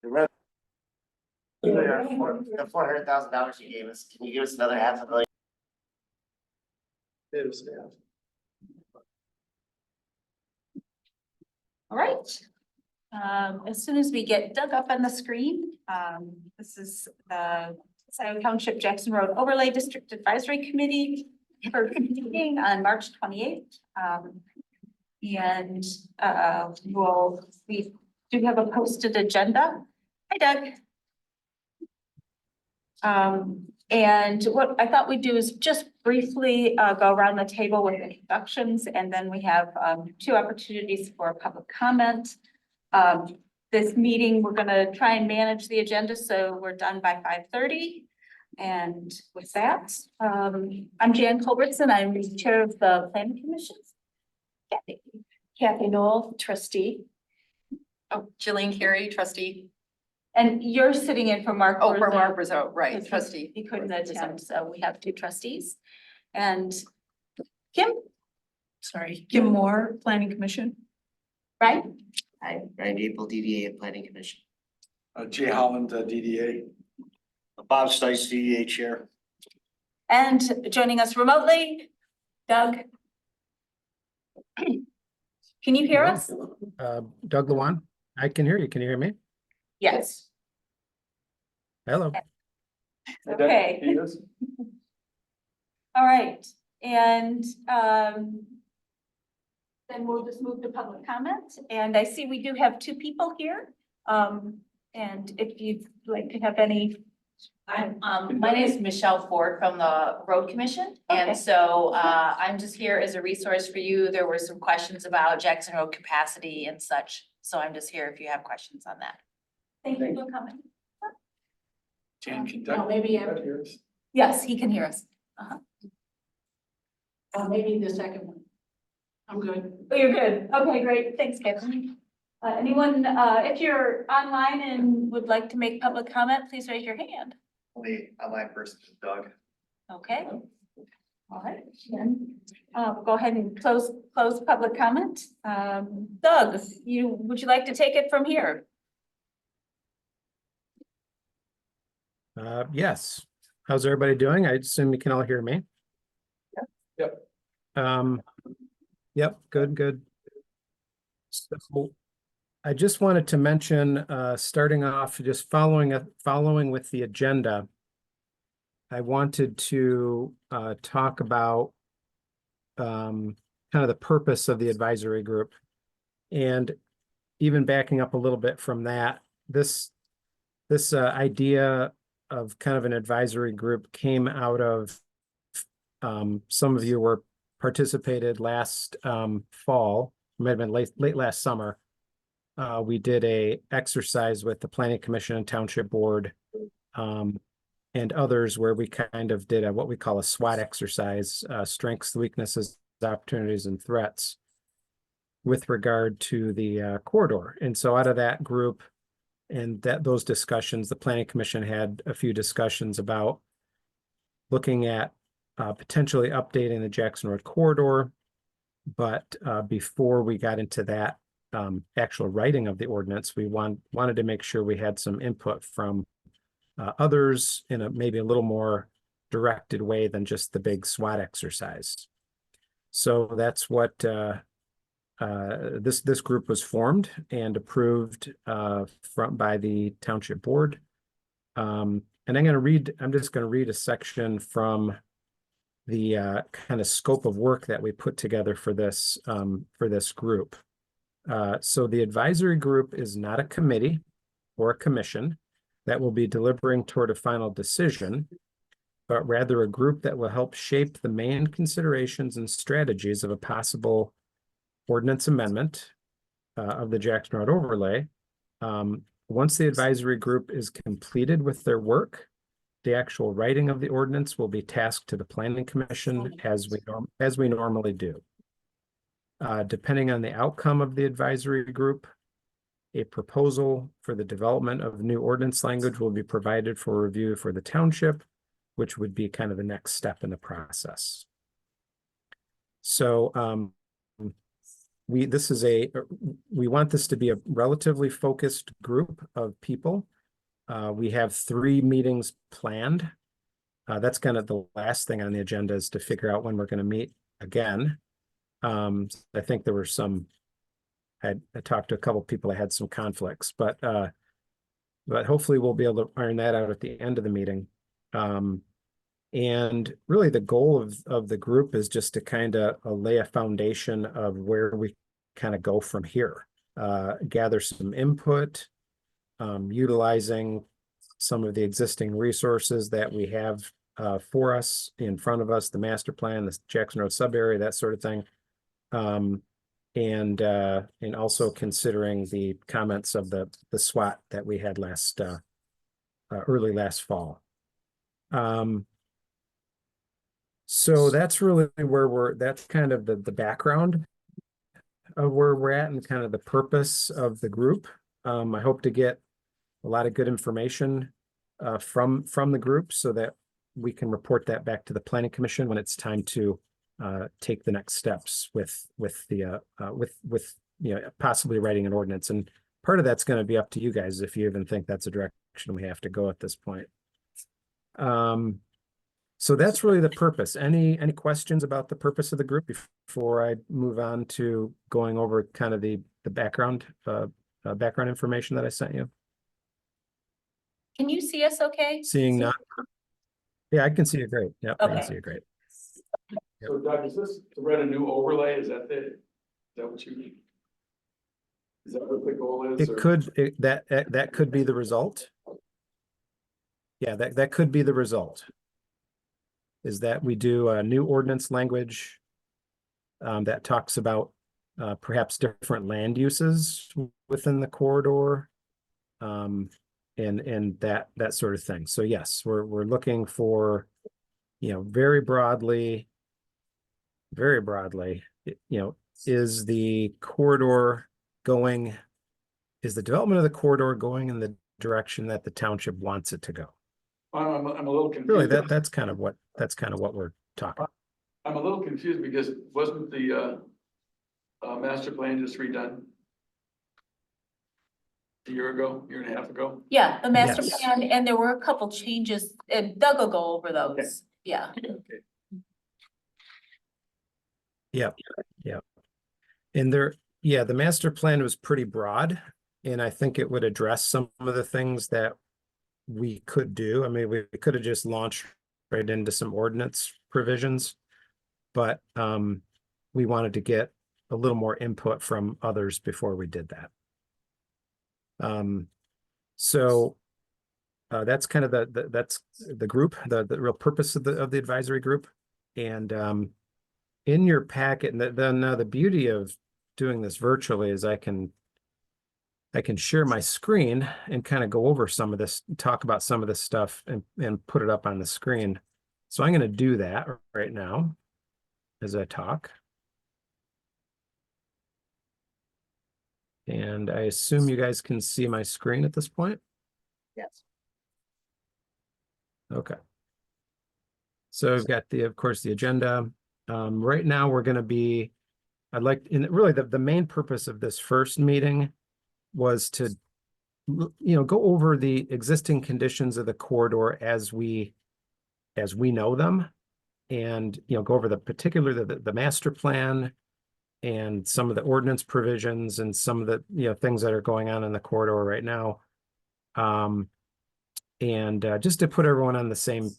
The $400,000 you gave us, can you give us another $500,000? All right. As soon as we get Doug up on the screen, this is the Scio Township Jackson Road Overlay District Advisory Committee for meeting on March 28th. And we do have a posted agenda. Hi, Doug. And what I thought we'd do is just briefly go around the table with introductions, and then we have 2 opportunities for public comment. This meeting, we're gonna try and manage the agenda, so we're done by 5:30. And with that, I'm Jan Culbertson. I'm the chair of the Planning Commission. Kathy Knoll, trustee. Oh, Jillian Carey, trustee. And you're sitting in for Mark. Oh, for Burza. Mark Rizzo, right, trustee. He couldn't attend, so we have 2 trustees. And Kim? Sorry, Kim Moore, Planning Commission. right? Hi, Ryan April, DDA Planning Commission. Jay Holland, DDA. Bob Stice, DDA Chair. And joining us remotely, Doug. Can you hear us? Doug Lewan, I can hear you. Can you hear me? Yes. Hello. Okay. All right, and then we'll just move to public comment, and I see we do have 2 people here. And if you'd like to have any. My name is Michelle Ford from the Road Commission. Okay. And so I'm just here as a resource for you. There were some questions about Jackson Road capacity and such. So I'm just here if you have questions on that. Thank you for coming. Jan, can No, Doug? maybe, Doug hear us? Yes, he can hear us. maybe the second one. I'm good. Oh, you're good. Okay, great. Thanks, Kevin. Anyone, if you're online and would like to make public comment, please raise your hand. Only online person is Doug. Okay. All right, then, go ahead and close public comment. Doug, would you like to take it from here? Yes. How's everybody doing? I assume you can all hear me. Yep. Yep, good. So I just wanted to mention, starting off, just following with the agenda, I wanted to talk about kind of the purpose of the advisory group. And even backing up a little bit from that, this idea of kind of an advisory group came out of some of you were participated last fall, might have been late last summer. We did a exercise with the Planning Commission and Township Board and others where we kind of did what we call a SWOT exercise, strengths, weaknesses, opportunities, and threats with regard to the corridor. And so out of that group and those discussions, the Planning Commission had a few discussions about looking at potentially updating the Jackson Road corridor. But before we got into that actual writing of the ordinance, we wanted to make sure we had some input from others in maybe a little more directed way than just the big SWOT exercise. So that's what this group was formed and approved by the Township Board. And I'm just going to read a section from the kind of scope of work that we put together for this group. So the advisory group is not a committee or a commission that will be delivering toward a final decision, but rather a group that will help shape the main considerations and strategies of a possible ordinance amendment of the Jackson Road overlay. Once the advisory group is completed with their work, the actual writing of the ordinance will be tasked to the Planning Commission as we normally do. Depending on the outcome of the advisory group, a proposal for the development of new ordinance language will be provided for review for the township, which would be kind of the next step in the process. So we want this to be a relatively focused group of people. We have 3 meetings planned. That's kind of the last thing on the agenda, is to figure out when we're going to meet again. I think there were some, I talked to a couple of people, I had some conflicts, but hopefully we'll be able to iron that out at the end of the meeting. And really the goal of the group is just to kind of lay a foundation of where we kind of go from here. Gather some input, utilizing some of the existing resources that we have for us, in front of us, the master plan, the Jackson Road sub area, that sort of thing. And also considering the comments of the SWAT that we had early last fall. So that's really where that's kind of the background of where we're at and kind of the purpose of the group. I hope to get a lot of good information from the group so that we can report that back to the Planning Commission when it's time to take the next steps with possibly writing an ordinance. And part of that's going to be up to you guys if you even think that's a direction we have to go at this point. So that's really the purpose. Any questions about the purpose of the group before I move on to going over kind of the background information that I sent you? Can you see us okay? Seeing none. Yeah, I can see it great. Yep, I can Okay. see it great. So Doug, is this to write a new overlay? Is that what you mean? Is that what the goal is? It could, that could be the result. Yeah, that could be the result. Is that we do a new ordinance language that talks about perhaps different land uses within the corridor, and that sort of thing. So yes, we're looking for, very broadly, is the development of the corridor going in the direction that the township wants it to go? I'm a little confused. Really, that's kind of what we're talking. I'm a little confused because wasn't the master plan just redone a year and a half ago? Yeah, the master Yes. plan, and there were a couple changes, and Doug will go over those. Yeah. Okay. Yep. And the master plan was pretty broad, and I think it would address some of the things that we could do. I mean, we could have just launched right into some ordinance provisions, but we wanted to get a little more input from others before we did that. So that's kind of that's the group, the real purpose of the advisory group. And in your packet, and the beauty of doing this virtually is I can share my screen and kind of go over some of this, talk about some of this stuff and put it up on the screen. So I'm going to do that right now as I talk. And I assume you guys can see my screen at this point. Yes. Okay. So I've got of course, the agenda. Right now we're going to be, really the main purpose of this first meeting was to, go over the existing conditions of the corridor as we know them, and, go over the master plan and some of the ordinance provisions and some of the, things that are going on in the corridor right now. And just to put everyone on the same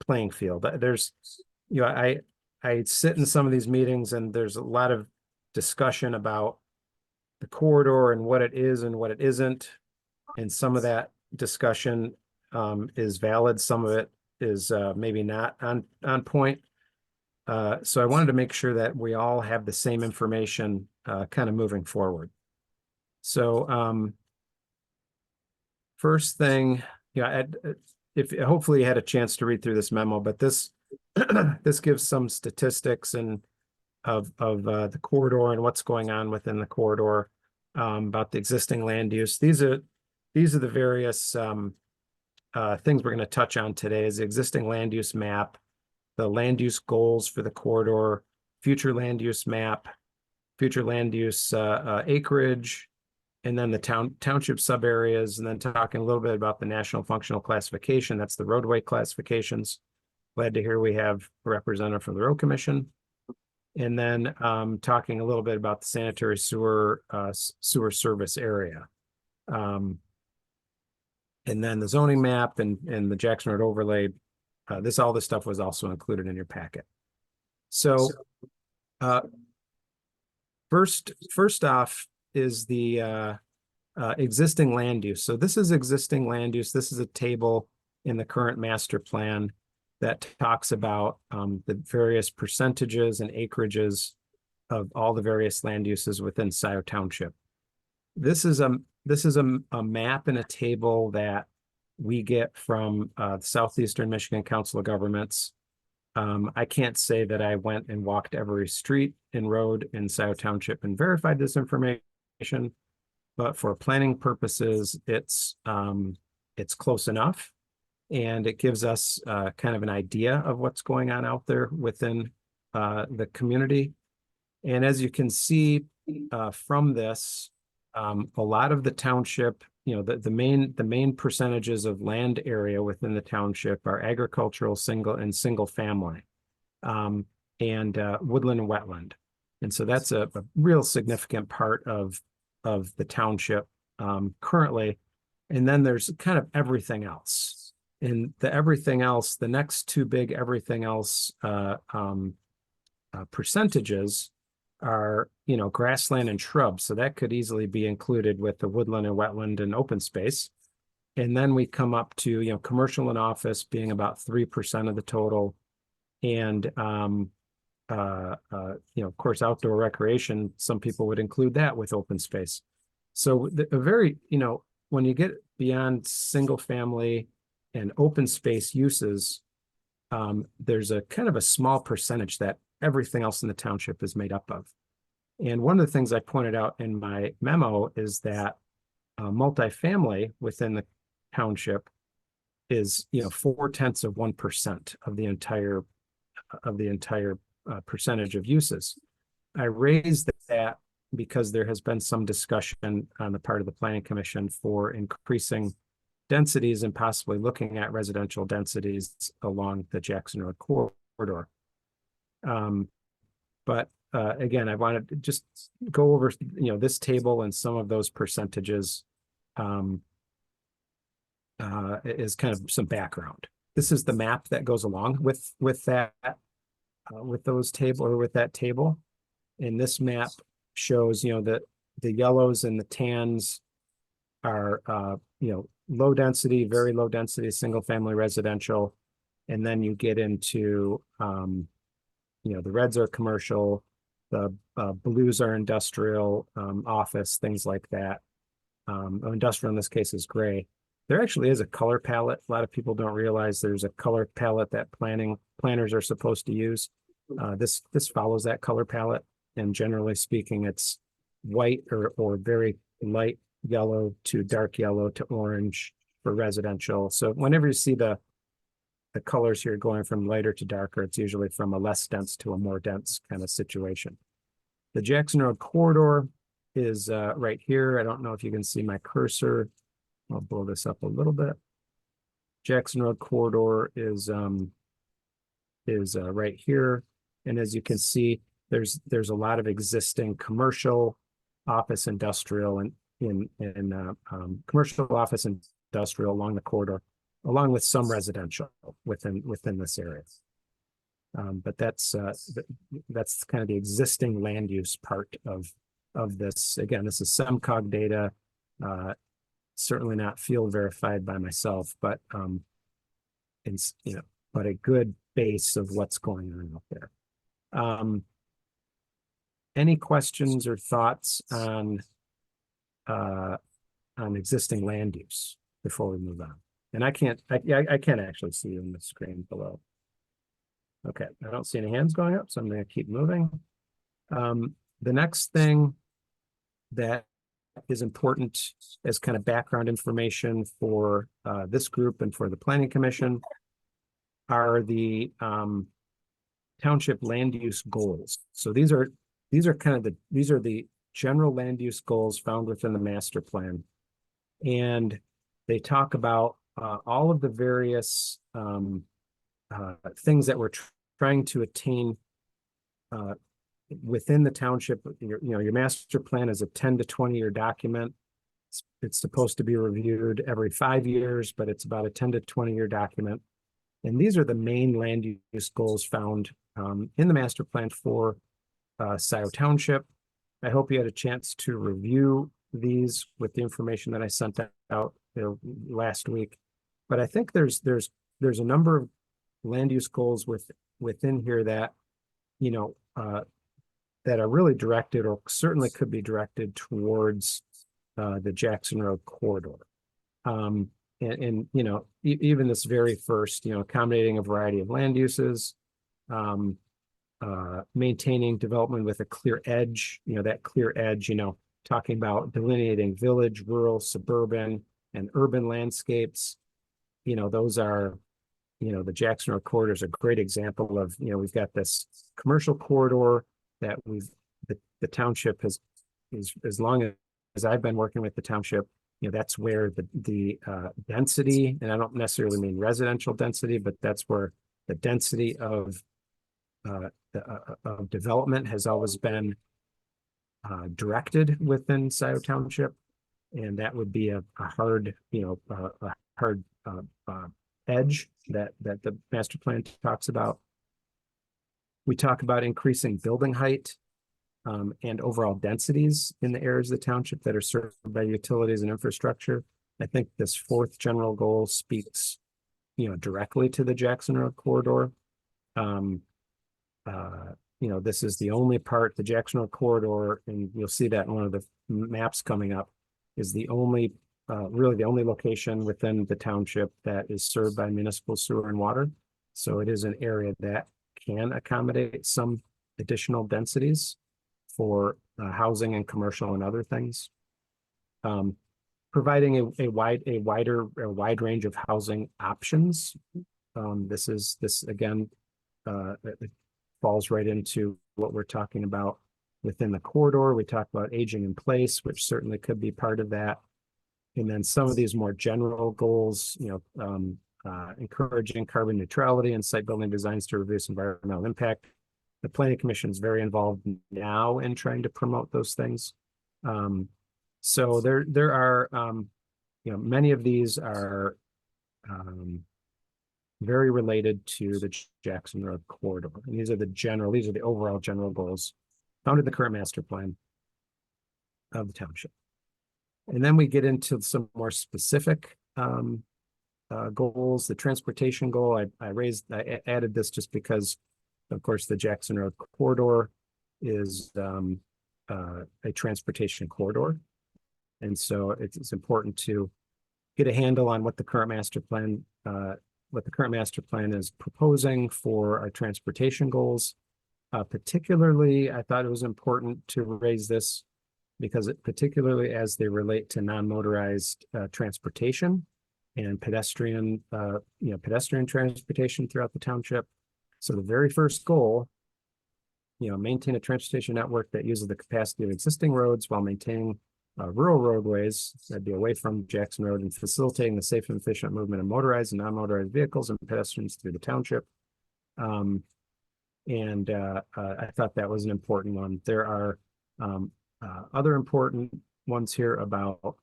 playing field. There's, I sit in some of these meetings and there's a lot of discussion about the corridor and what it is and what it isn't. And some of that discussion is valid. Some of it is maybe not on point. So I wanted to make sure that we all have the same information kind of moving forward. So first thing, if hopefully you had a chance to read through this memo, but this this gives some statistics and of the corridor and what's going on within the corridor, about the existing land use. These are the various things we're going to touch on today: is the existing land use map, the land use goals for the corridor, future land use map, future land use acreage, and then the township sub areas, and then talking a little bit about the national functional classification. That's the roadway classifications. Glad to hear we have a representative from the road commission. And then talking a little bit about the sanitary sewer service area. And then the zoning map and the Jackson Road overlay. All this stuff was also included in your packet. So first off is the existing land use. So this is existing land use. This is a table in the current master plan that talks about the various percentages and acreages of all the various land uses within Scio Township. This is a map and a table that we get from the Southeastern Michigan Council of Governments. I can't say that I went and walked every street and road in Scio Township and verified this information, but for planning purposes, it's close enough. And it gives us kind of an idea of what's going on out there within the community. And as you can see from this, a lot of the township, the main percentages of land area within the township are agricultural, single family, and woodland and wetland. And so that's a real significant part of the township currently. And then there's kind of everything else. And the next two big everything else percentages are, grassland and shrubs. So that could easily be included with the woodland and wetland and open space. And then we come up to, commercial and office being about 3% of the total. And, of course, outdoor recreation, some people would include that with open space. So when you get beyond single family and open space uses, there's a kind of a small percentage that everything else in the township is made up of. And one of the things I pointed out in my memo is that multifamily within the township is 0.4% of the entire percentage of uses. I raised that because there has been some discussion on the part of the Planning Commission for increasing densities and possibly looking at residential densities along the Jackson Road corridor. But again, I wanted to just go over, this table and some of those percentages is kind of some background. This is the map that goes along with that, with that table. And this map shows, that the yellows and the tans are, low density, very low density, single family residential. And then you get into, the reds are commercial, the blues are industrial, office, things like that. Industrial in this case is gray. There actually is a color palette. A lot of people don't realize there's a color palette that planners are supposed to use. This follows that color palette. And generally speaking, it's white or very light yellow to dark yellow to orange for residential. So whenever you see the colors here going from lighter to darker, it's usually from a less dense to a more dense kind of situation. The Jackson Road corridor is right here. I don't know if you can see my cursor. I'll blow this up a little bit. Jackson Road corridor is right here. And as you can see, there's a lot of existing commercial, office, industrial, and commercial, office, industrial along the corridor, along with some residential within this area. But that's kind of the existing land use part of this. Again, this is SEMCOG data, certainly not field verified by myself, but but a good base of what's going on out there. Any questions or thoughts on existing land use before we move on? And I can't actually see you on the screen below. Okay, I don't see any hands going up, so I'm going to keep moving. The next thing that is important as kind of background information for this group and for the Planning Commission are the township land use goals. So these are these are kind of these are the general land use goals found within the master plan. And they talk about all of the various things that we're trying to attain within the township. Your master plan is a 10 to 20-year document. It's supposed to be reviewed every 5 years, but it's about a 10 to 20-year document. And these are the main land use goals found in the master plan for Scio Township. I hope you had a chance to review these with the information that I sent out last week. But I think there's a number of land use goals within here that, that are really directed, or certainly could be directed towards the Jackson Road corridor. And even this very first, accommodating a variety of land uses, maintaining development with a clear edge, that clear edge, talking about delineating village, rural, suburban, and urban landscapes. Those are, the Jackson Road corridor is a great example of, we've got this commercial corridor that the township has, as long as I've been working with the township, that's where the density, and I don't necessarily mean residential density, but that's where the density of development has always been directed within Scio Township, and that would be a hard, a hard edge that the master plan talks about. We talk about increasing building height and overall densities in the areas of the township that are served by utilities and infrastructure. I think this fourth general goal speaks, directly to the Jackson Road corridor. This is the only part, the Jackson Road corridor, and you'll see that in one of the maps coming up, is the only, really the only location within the township that is served by municipal sewer and water. So it is an area that can accommodate some additional densities for housing and commercial and other things. Providing a wide range of housing options. This again, it falls right into what we're talking about within the corridor. We talk about aging in place, which certainly could be part of that. And then some of these more general goals, encouraging carbon neutrality and site building designs to reduce environmental impact. The Planning Commission is very involved now in trying to promote those things. So there are, many of these are very related to the Jackson Road corridor. And these are the overall general goals found in the current master plan of the township. And then we get into some more specific goals. The transportation goal, I added this just because, of course, the Jackson Road corridor is a transportation corridor. And so it's important to get a handle on what the current master plan is proposing for our transportation goals. Particularly, I thought it was important to raise this because particularly as they relate to non-motorized transportation and pedestrian transportation throughout the township. So the very first goal, maintain a transportation network that uses the capacity of existing roads while maintaining rural roadways that'd be away from Jackson Road and facilitating the safe and efficient movement of motorized and non-motorized vehicles and pedestrians through the township. I thought that was an important one. There are other important ones here about,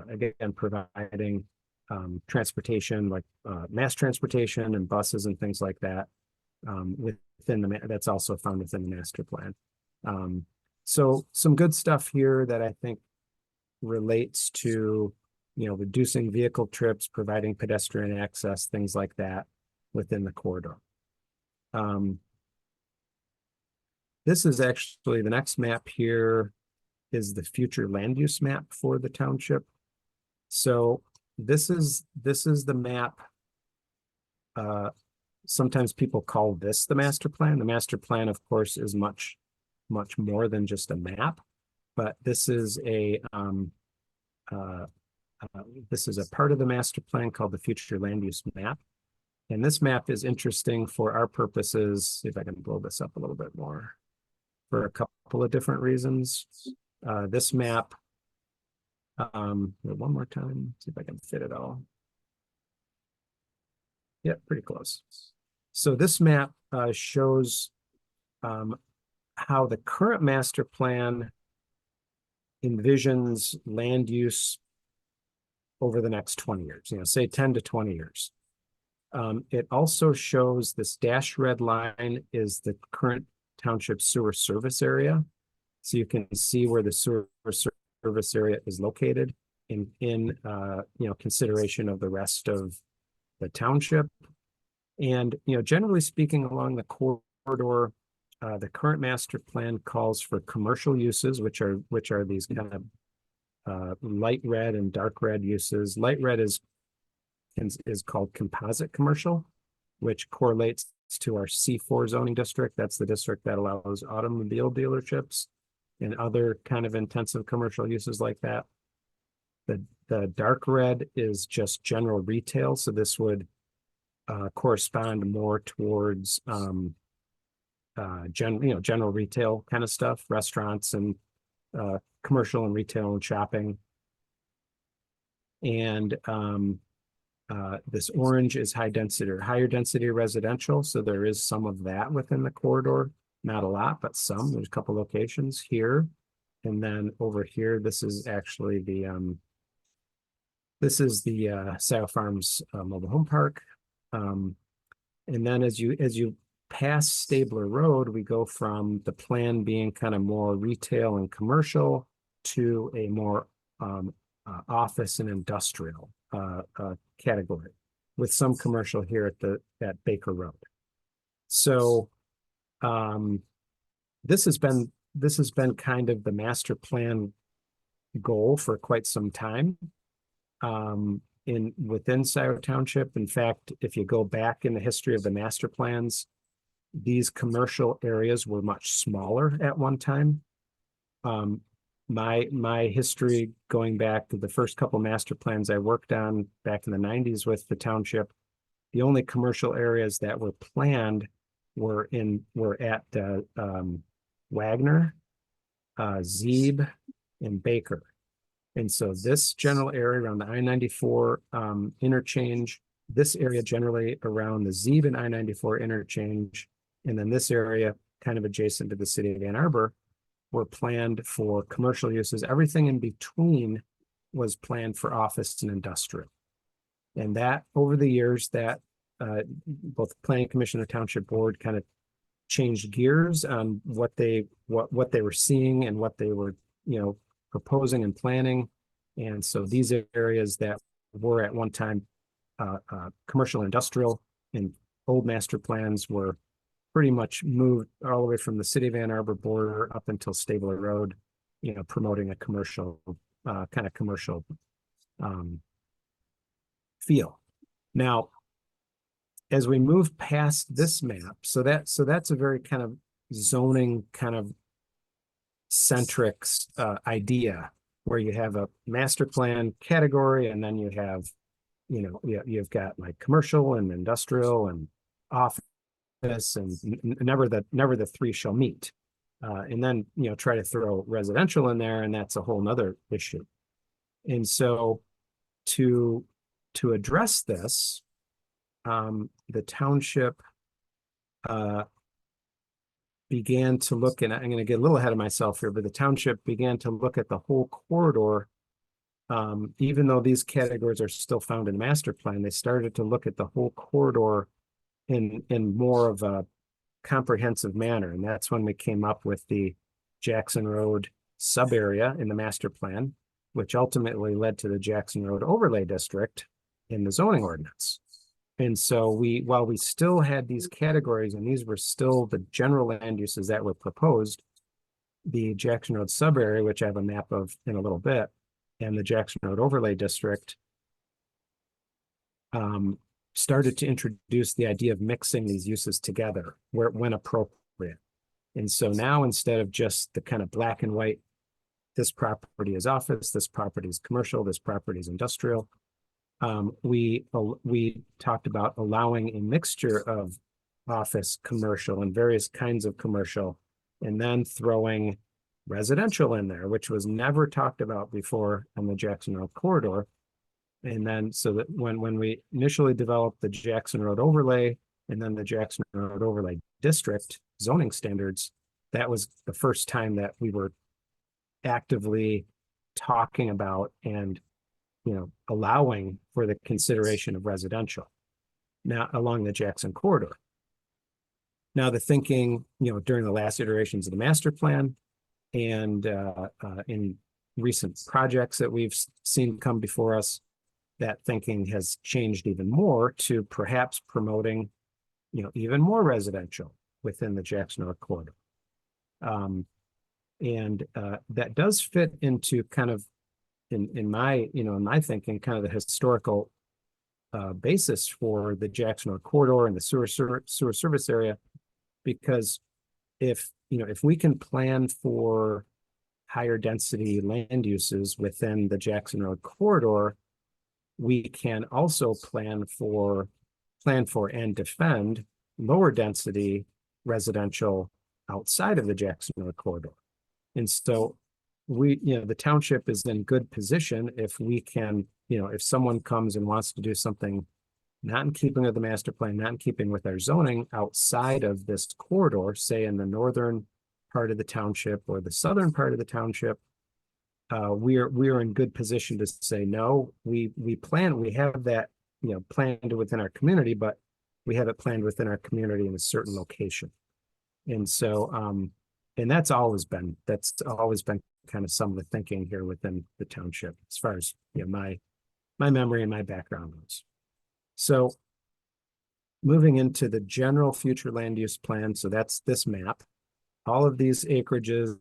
again, providing transportation like mass transportation and buses and things like that that's also found within the master plan. So some good stuff here that I think relates to, reducing vehicle trips, providing pedestrian access, things like that within the corridor. This is actually the next map here is the future land use map for the township. So this is the map. Sometimes people call this the master plan. The master plan, of course, is much more than just a map, but this is a part of the master plan called the future land use map. And this map is interesting for our purposes. See if I can blow this up a little bit more. for a couple of different reasons. This map, one more time, see if I can fit it all. Yeah, pretty close. So this map shows how the current master plan envisions land use over the next 20 years, say 10 to 20 years. It also shows this dashed red line is the current township sewer service area. So you can see where the sewer service area is located in consideration of the rest of the township. And, generally speaking, along the corridor, the current master plan calls for commercial uses, which are these kind of light red and dark red uses. Light red is called composite commercial, which correlates to our C4 zoning district. That's the district that allows automobile dealerships and other kind of intensive commercial uses like that. The dark red is just general retail. So this would correspond more towards general retail kind of stuff, restaurants and commercial and retail and shopping. And this orange is high density or higher density residential. So there is some of that within the corridor, not a lot, but some. There's a couple locations here. And then over here, this is actually the Scio Farms mobile home park. And then as you pass Stabler Road, we go from the plan being kind of more retail and commercial to a more office and industrial category, with some commercial here at Baker Road. So this has been kind of the master plan goal for quite some time within Scio Township. In fact, if you go back in the history of the master plans, these commercial areas were much smaller at one time. My history going back to the first couple master plans I worked on back in the 90s with the township, the only commercial areas that were planned were at Wagner, Zeeb, and Baker. And so this general area around the I-94 interchange, this area generally around the Zeeb and I-94 interchange, and then this area kind of adjacent to the city of Ann Arbor were planned for commercial uses. Everything in between was planned for office and industrial. And that over the years that both the Planning Commission and Township Board kind of changed gears on what they were seeing and what they were, proposing and planning. And so these areas that were at one time commercial industrial and old master plans were pretty much moved all the way from the city of Ann Arbor border up until Stabler Road, promoting a commercial kind of commercial feel. Now, as we move past this map, so that's a very kind of zoning kind of centric idea where you have a master plan category, and then you have, you've got like commercial and industrial and office, and never the three shall meet. And then, try to throw residential in there, and that's a whole nother issue. And so to address this, the township began to look, and I'm going to get a little ahead of myself here, but the township began to look at the whole corridor. Even though these categories are still found in the master plan, they started to look at the whole corridor in more of a comprehensive manner. And that's when we came up with the Jackson Road sub area in the master plan, which ultimately led to the Jackson Road overlay district in the zoning ordinance. And so while we still had these categories, and these were still the general land uses that were proposed, the Jackson Road sub area, which I have a map of in a little bit, and the Jackson Road overlay district started to introduce the idea of mixing these uses together when appropriate. And so now, instead of just the kind of black and white, this property is office, this property is commercial, this property is industrial, we talked about allowing a mixture of office, commercial, and various kinds of commercial and then throwing residential in there, which was never talked about before on the Jackson Road corridor. And then so that when we initially developed the Jackson Road overlay and then the Jackson Road overlay district zoning standards, that was the first time that we were actively talking about and, you know, allowing for the consideration of residential now along the Jackson corridor. Now the thinking, you know, during the last iterations of the master plan and in recent projects that we've seen come before us, that thinking has changed even more to perhaps promoting, you know, even more residential within the Jackson Road corridor. That does fit into kind of in my, you know, in my thinking, kind of the historical basis for the Jackson Road corridor and the sewer service area, because if, you know, if we can plan for higher density land uses within the Jackson Road corridor, we can also plan for and defend lower density residential outside of the Jackson Road corridor. And so we, you know, the township is in good position if we can, you know, if someone comes and wants to do something not in keeping with the master plan, not in keeping with our zoning outside of this corridor, say in the northern part of the township or the southern part of the township, we are in good position to say, no, we have that, you know, planned within our community, but we have it planned within our community in a certain location. And so, and that's always been kind of some of the thinking here within the township, as far as, you know, my memory and my background goes. So moving into the general future land use plan. So that's this map. All of these acreages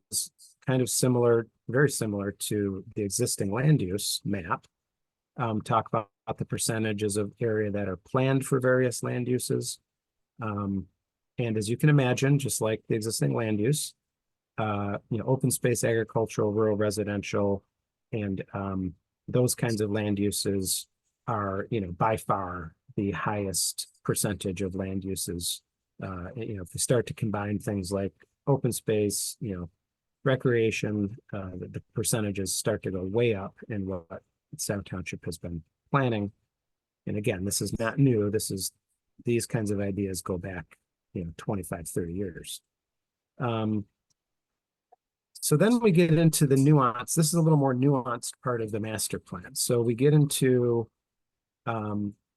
kind of similar, very similar to the existing land use map. Talk about the percentages of area that are planned for various land uses. And as you can imagine, just like the existing land use, you know, open space, agricultural, rural, residential, and those kinds of land uses are, you know, by far the highest percentage of land uses. You know, if we start to combine things like open space, you know, recreation, the percentages start to go way up in what South Township has been planning. And again, this is not new. These kinds of ideas go back, you know, 25, 30 years. So then we get into the nuance. This is a little more nuanced part of the master plan. So we get into,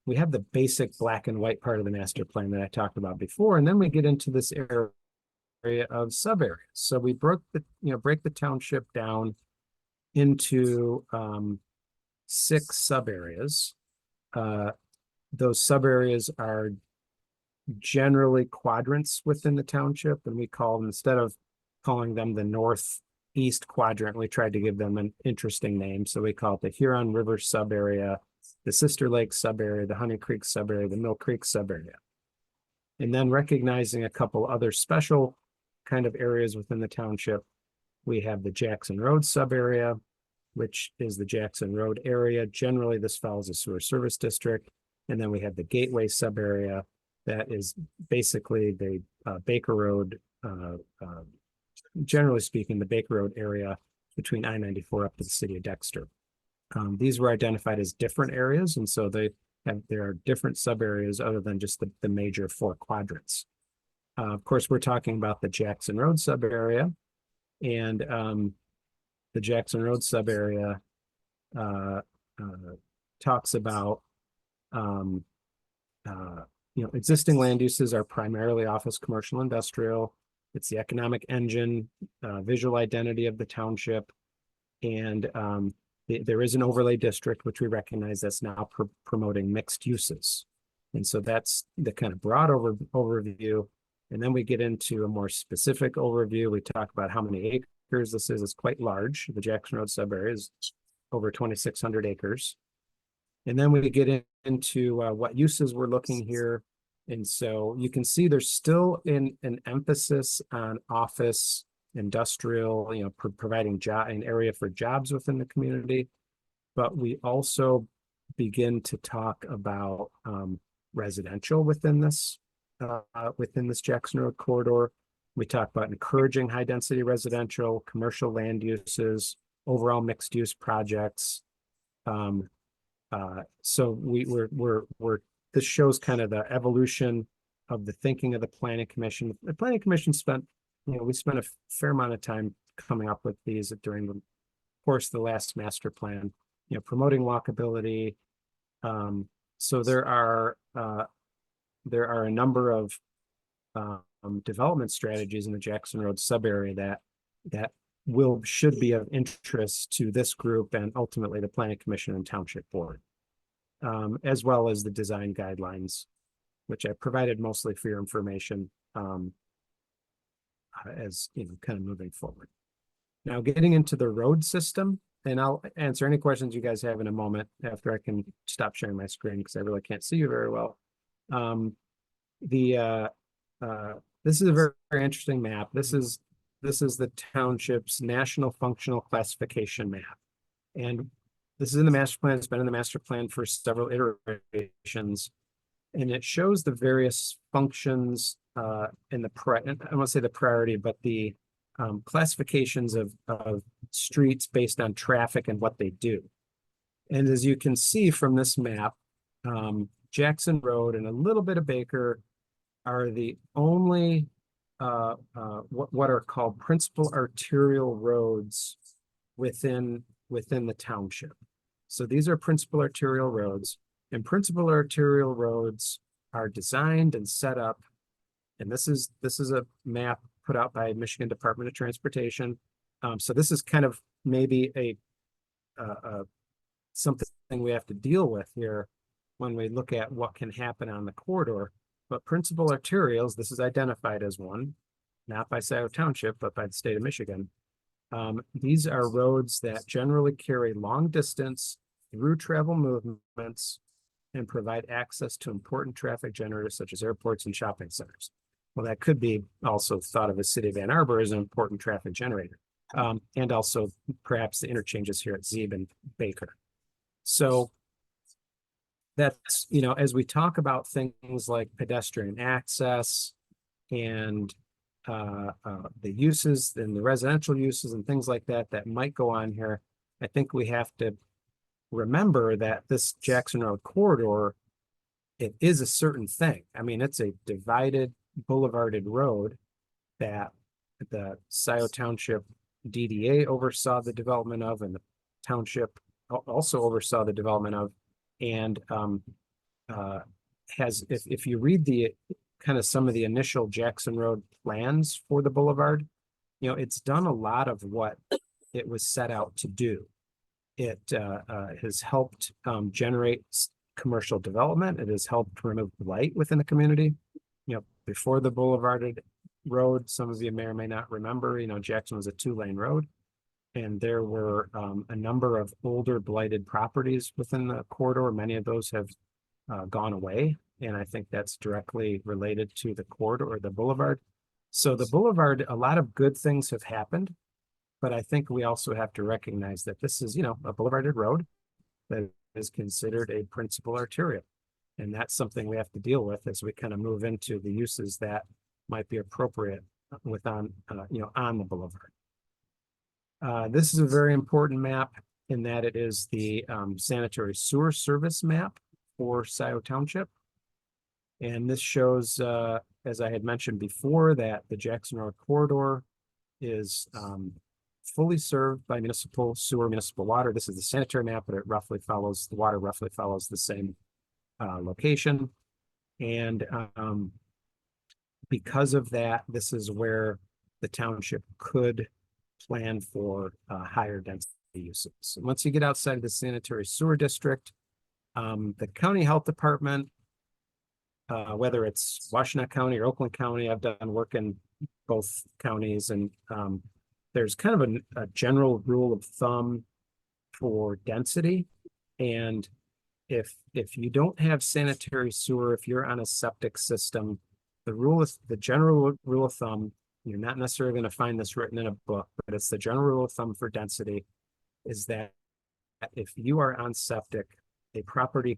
we have the basic black and white part of the master plan that I talked about before, and then we get into this area of sub areas. So we break the township down into 6 sub areas. Those sub areas are generally quadrants within the township, and we call them, instead of calling them the northeast quadrant, we tried to give them an interesting name. So we call it the Huron River sub area, the Sister Lake sub area, the Honey Creek sub area, the Mill Creek sub area. And then recognizing a couple other special kind of areas within the township, we have the Jackson Road sub area, which is the Jackson Road area. Generally, this follows a sewer service district. And then we have the Gateway sub area that is basically the Baker Road, generally speaking, the Baker Road area between I-94 up to the city of Dexter. These were identified as different areas, and so there are different sub areas other than just the major 4 quadrants. Of course, we're talking about the Jackson Road sub area, and the Jackson Road sub area talks about you know, existing land uses are primarily office, commercial, industrial. It's the economic engine, visual identity of the township, and there is an overlay district, which we recognize that's now promoting mixed uses. And so that's the kind of broad overview. And then we get into a more specific overview. We talk about how many acres this is. It's quite large. The Jackson Road sub area is over 2,600 acres. And then we get into what uses we're looking here. And so you can see there's still an emphasis on office, industrial, you know, providing an area for jobs within the community. But we also begin to talk about residential within this Jackson Road corridor. We talk about encouraging high density residential, commercial land uses, overall mixed use projects. So this shows kind of the evolution of the thinking of the planning commission. The planning commission spent, we spent a fair amount of time coming up with these during the course of the last master plan, promoting walkability. So there are a number of development strategies in the Jackson Road sub-area that should be of interest to this group and ultimately the planning commission and township board, as well as the design guidelines, which I provided mostly for your information, as kind of moving forward. Now getting into the road system, and I'll answer any questions you guys have in a moment after I can stop sharing my screen because I really can't see you very well. This is a very, very interesting map. This is the township's national functional classification map. And this is in the master plan. It's been in the master plan for several iterations. And it shows the various functions in the I won't say the priority, but the classifications of streets based on traffic and what they do. And as you can see from this map, Jackson Road and a little bit of Baker are the only what are called principal arterial roads within the township. So these are principal arterial roads, and principal arterial roads are designed and set up. And this is a map put out by Michigan Department of Transportation. So this is kind of maybe something we have to deal with here when we look at what can happen on the corridor. But principal arterials, this is identified as one, not by Scio Township, but by the state of Michigan. These are roads that generally carry long distance through travel movements and provide access to important traffic generators such as airports and shopping centers. Well, that could be also thought of as City of Ann Arbor as an important traffic generator. And also perhaps the interchanges here at Zeeb and Baker. So that's, as we talk about things like pedestrian access and the uses and the residential uses and things like that might go on here, I think we have to remember that this Jackson Road corridor, it is a certain thing. I mean, it's a divided boulevarded road that the Scio Township DDA oversaw the development of, and the township also oversaw the development of, and if you read the kind of some of the initial Jackson Road plans for the boulevard, it's done a lot of what it was set out to do. It has helped generate commercial development. It has helped remove blight within the community. Before the boulevarded road, some of you may or may not remember, Jackson was a 2-lane road. And there were a number of older blighted properties within the corridor. Many of those have gone away. And I think that's directly related to the corridor or the boulevard. So the boulevard, a lot of good things have happened. But I think we also have to recognize that this is, a boulevarded road that is considered a principal arterial. And that's something we have to deal with as we kind of move into the uses that might be appropriate on the boulevard. This is a very important map in that it is the sanitary sewer service map for Scio Township. And this shows, as I had mentioned before, that the Jackson Road corridor is fully served by municipal sewer, municipal water. This is the sanitary map, but the water roughly follows the same location. And because of that, this is where the township could plan for higher density uses. So once you get outside of the sanitary sewer district, the county health department, whether it's Washtenaw County or Oakland County, I've done work in both counties, and there's kind of a general rule of thumb for density. And if you don't have sanitary sewer, if you're on a septic system, the general rule of thumb, you're not necessarily going to find this written in a book, but it's the general rule of thumb for density, is that if you are on septic, a property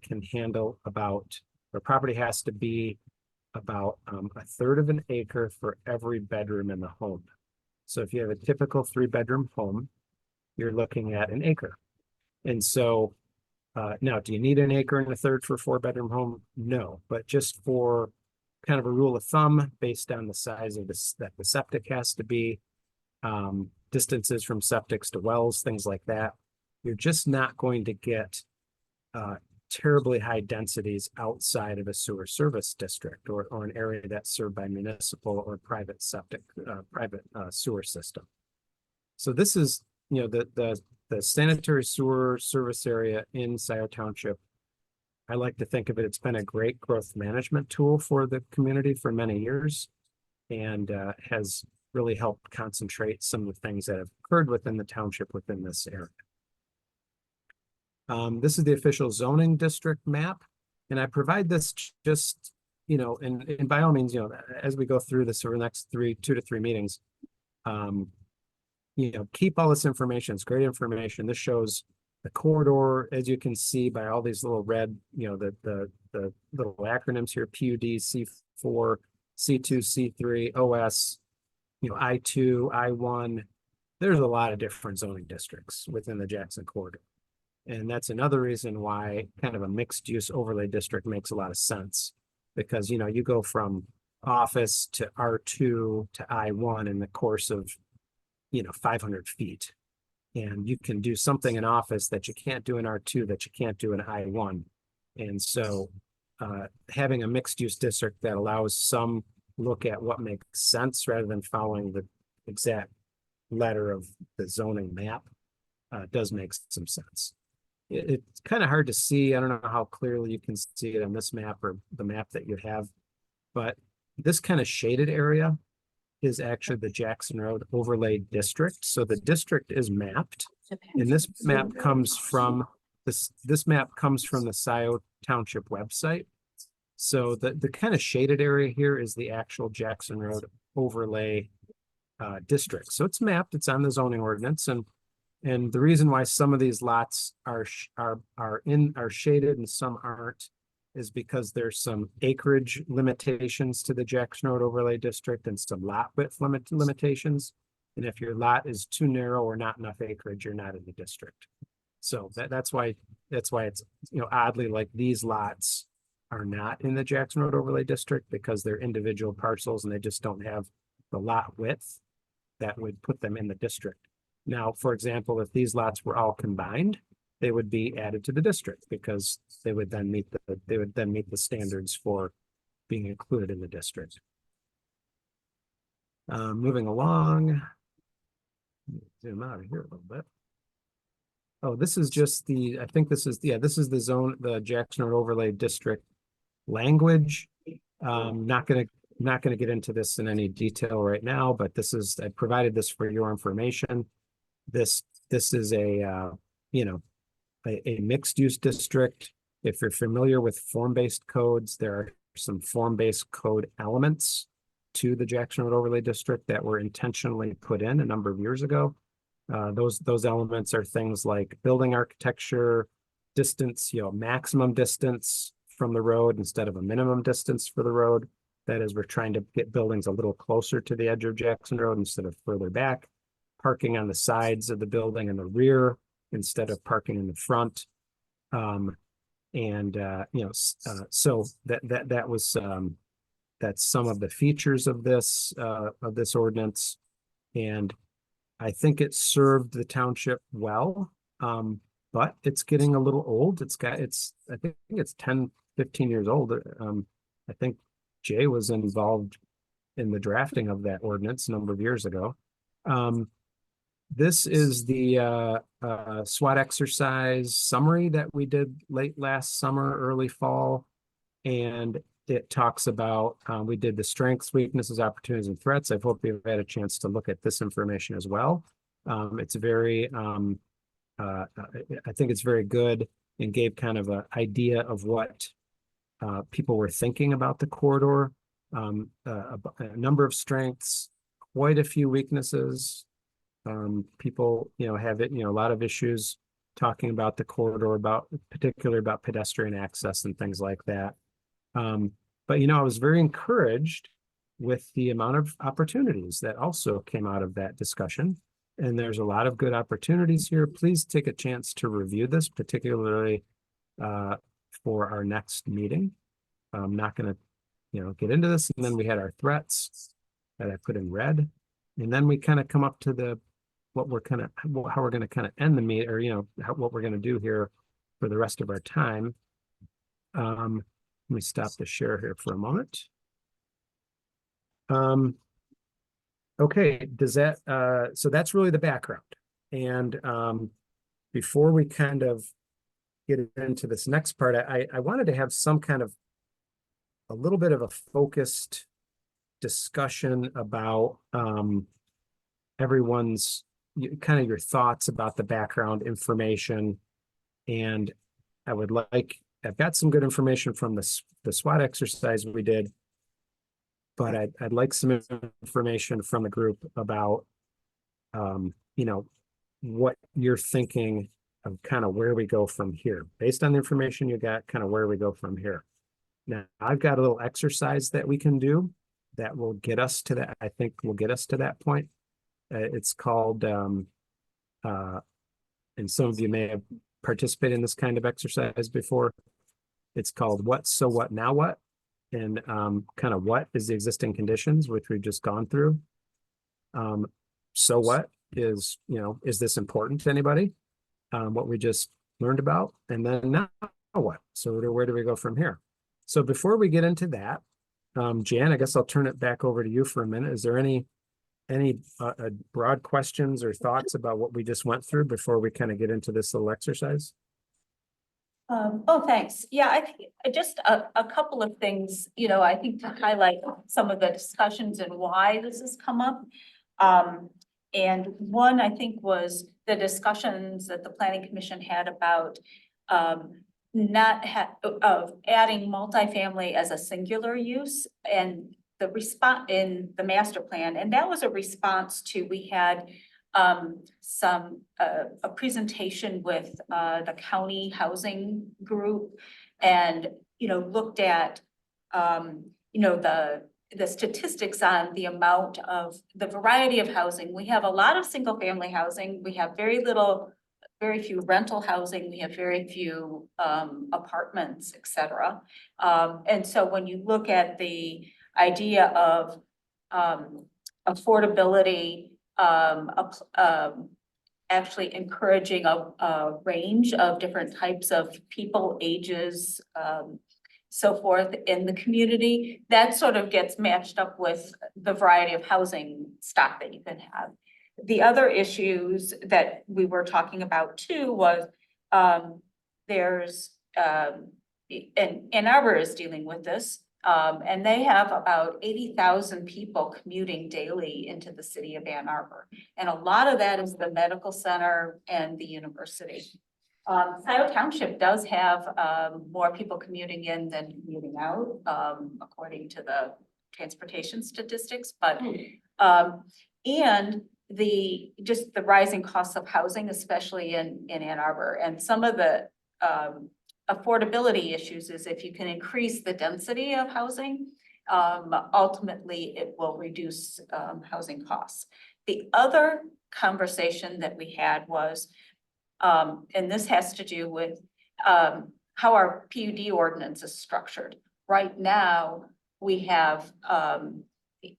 has to be about a third of an acre for every bedroom in the home. So if you have a typical 3-bedroom home, you're looking at an acre. And so now, do you need an acre and a third for a 4-bedroom home? No, but just for kind of a rule of thumb based on the size of this that the septic has to be, distances from septics to wells, things like that, you're just not going to get terribly high densities outside of a sewer service district or an area that's served by municipal or private septic, private sewer system. So this is, you know, the sanitary sewer service area in Scio Township. I like to think of it, it's been a great growth management tool for the community for many years and has really helped concentrate some of the things that have occurred within the township within this area. This is the official zoning district map, and I provide this just, you know, and by all means, you know, as we go through this over the next 2 to 3 meetings, you know, keep all this information. It's great information. This shows the corridor, as you can see by all these little red, you know, the little acronyms here, PUD, C4, C2, C3, OS, you know, I2, I1. There's a lot of different zoning districts within the Jackson corridor. And that's another reason why kind of a mixed use overlay district makes a lot of sense, because, you know, you go from office to R2 to I1 in the course of, you know, 500 feet. And you can do something in office that you can't do in R2 that you can't do in I1. And so having a mixed use district that allows some look at what makes sense rather than following the exact letter of the zoning map does make some sense. It's kind of hard to see. I don't know how clearly you can see it on this map or the map that you have, but this kind of shaded area is actually the Jackson Road overlay district. So the district is mapped, and this map comes from this map comes from the Scio Township website. So the kind of shaded area here is the actual Jackson Road overlay district. So it's mapped, it's on the zoning ordinance, and the reason why some of these lots are shaded and some aren't is because there's some acreage limitations to the Jackson Road overlay district and some lot width limitations. And if your lot is too narrow or not enough acreage, you're not in the district. So that's why it's, you know, oddly, like these lots are not in the Jackson Road overlay district because they're individual parcels and they just don't have the lot width that would put them in the district. Now, for example, if these lots were all combined, they would be added to the district because they would then meet the standards for being included in the district. Moving along, zoom out of here a little bit. Oh, this is just the, I think this is, yeah, this is the zone, the Jackson Road overlay district language. Not gonna get into this in any detail right now, but this is, I provided this for your information. This is a, you know, a mixed use district. If you're familiar with form-based codes, there are some form-based code elements to the Jackson Road overlay district that were intentionally put in a number of years ago. Those elements are things like building architecture, distance, you know, maximum distance from the road instead of a minimum distance for the road. That is, we're trying to get buildings a little closer to the edge of Jackson Road instead of further back. Parking on the sides of the building in the rear instead of parking in the front. You know, so that was that's some of the features of this ordinance, and I think it served the township well, but it's getting a little old. I think it's 10, 15 years old. I think Jay was involved in the drafting of that ordinance a number of years ago. This is the SWOT exercise summary that we did late last summer, early fall. And it talks about, we did the strengths, weaknesses, opportunities, and threats. I hope you've had a chance to look at this information as well. It's very, I think it's very good and gave kind of an idea of what people were thinking about the corridor. A number of strengths, quite a few weaknesses. People, you know, have it, you know, a lot of issues talking about the corridor, particularly about pedestrian access and things like that. But, I was very encouraged with the amount of opportunities that also came out of that discussion. And there's a lot of good opportunities here. Please take a chance to review this, particularly for our next meeting. I'm not going to, get into this. And then we had our threats that I put in red. And then we kind of come up to how we're going to kind of end the meeting, or, what we're going to do here for the rest of our time. Let me stop the share here for a moment. Okay, so that's really the background. And before we kind of get into this next part, I wanted to have some kind of a little bit of a focused discussion about everyone's kind of your thoughts about the background information. And I've got some good information from the SWOT exercise we did, but I'd like some information from the group about, what you're thinking of kind of where we go from here. Based on the information you got, kind of where we go from here. Now, I've got a little exercise that we can do that will get us to that. I think will get us to that point. It's called, and some of you may have participated in this kind of exercise before. It's called What, So What, Now What? And kind of what is the existing conditions, which we've just gone through. So what is, is this important to anybody? What we just learned about, and then now what? So where do we go from here? So before we get into that, Jan, I guess I'll turn it back over to you for a minute. Is there any broad questions or thoughts about what we just went through before we kind of get into this little exercise? Thanks. Yeah, I think just a couple of things, I think to highlight some of the discussions and why this has come up. And one, I think, was the discussions that the Planning Commission had about of adding multifamily as a singular use, and the response in the master plan. And that was a response to, we had a presentation with the county housing group, and looked at the statistics on the amount of the variety of housing. We have a lot of single family housing. We have very few rental housing. We have very few apartments, etc. And so when you look at the idea of affordability, actually encouraging a range of different types of people, ages, so forth in the community, that sort of gets matched up with the variety of housing stock that you can have. The other issues that we were talking about too was there's and Ann Arbor is dealing with this. And they have about 80,000 people commuting daily into the city of Ann Arbor. And a lot of that is the medical center and the university. Scio Township does have more people commuting in than commuting out, according to the transportation statistics, but and just the rising costs of housing, especially in Ann Arbor, and some of the affordability issues is if you can increase the density of housing, ultimately it will reduce housing costs. The other conversation that we had was, and this has to do with how our PUD ordinance is structured. Right now, we have,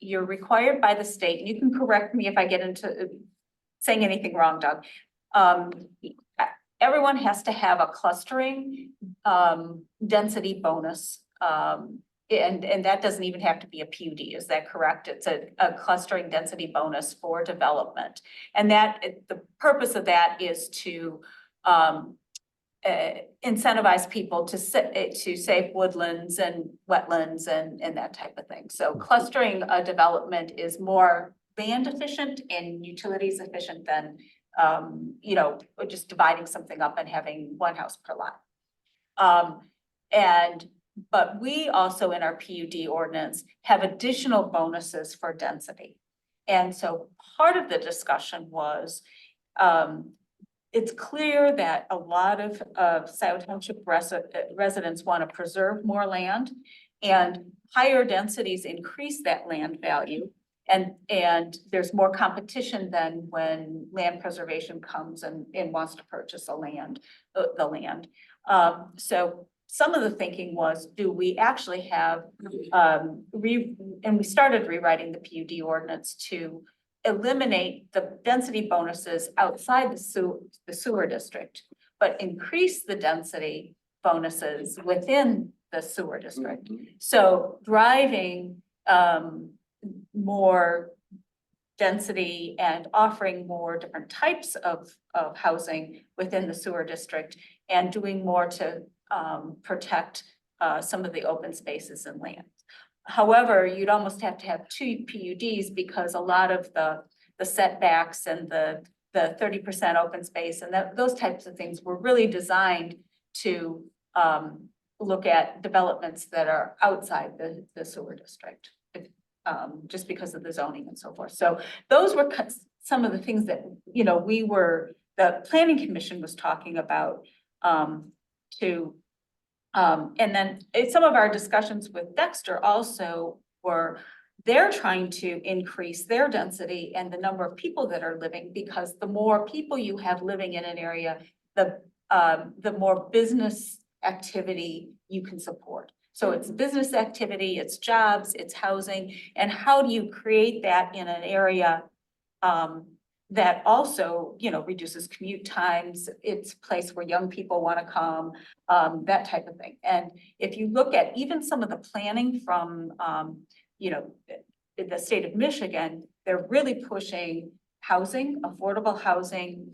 you're required by the state, and you can correct me if I get into saying anything wrong, Doug. Everyone has to have a clustering density bonus. And that doesn't even have to be a PUD, is that correct? It's a clustering density bonus for development. And the purpose of that is to incentivize people to save woodlands and wetlands and that type of thing. So clustering a development is more land efficient and utilities efficient than just dividing something up and having one house per lot. But we also in our PUD ordinance have additional bonuses for density. And so part of the discussion was, it's clear that a lot of Scio Township residents want to preserve more land. And higher densities increase that land value. And there's more competition than when land preservation comes and wants to purchase the land. So some of the thinking was, do we actually have, and we started rewriting the PUD ordinance to eliminate the density bonuses outside the sewer district, but increase the density bonuses within the sewer district. So driving more density and offering more different types of housing within the sewer district and doing more to protect some of the open spaces and land. However, you'd almost have to have two PUDs because a lot of the setbacks and the 30% open space and those types of things were really designed to look at developments that are outside the sewer district. Just because of the zoning and so forth. So those were some of the things that, you know, the planning commission was talking about and then some of our discussions with Dexter also were, they're trying to increase their density and the number of people that are living, because the more people you have living in an area, the more business activity you can support. So it's business activity, it's jobs, it's housing, and how do you create that in an area that also, you know, reduces commute times, it's a place where young people want to come, that type of thing. And if you look at even some of the planning from, you know, the state of Michigan, they're really pushing housing, affordable housing,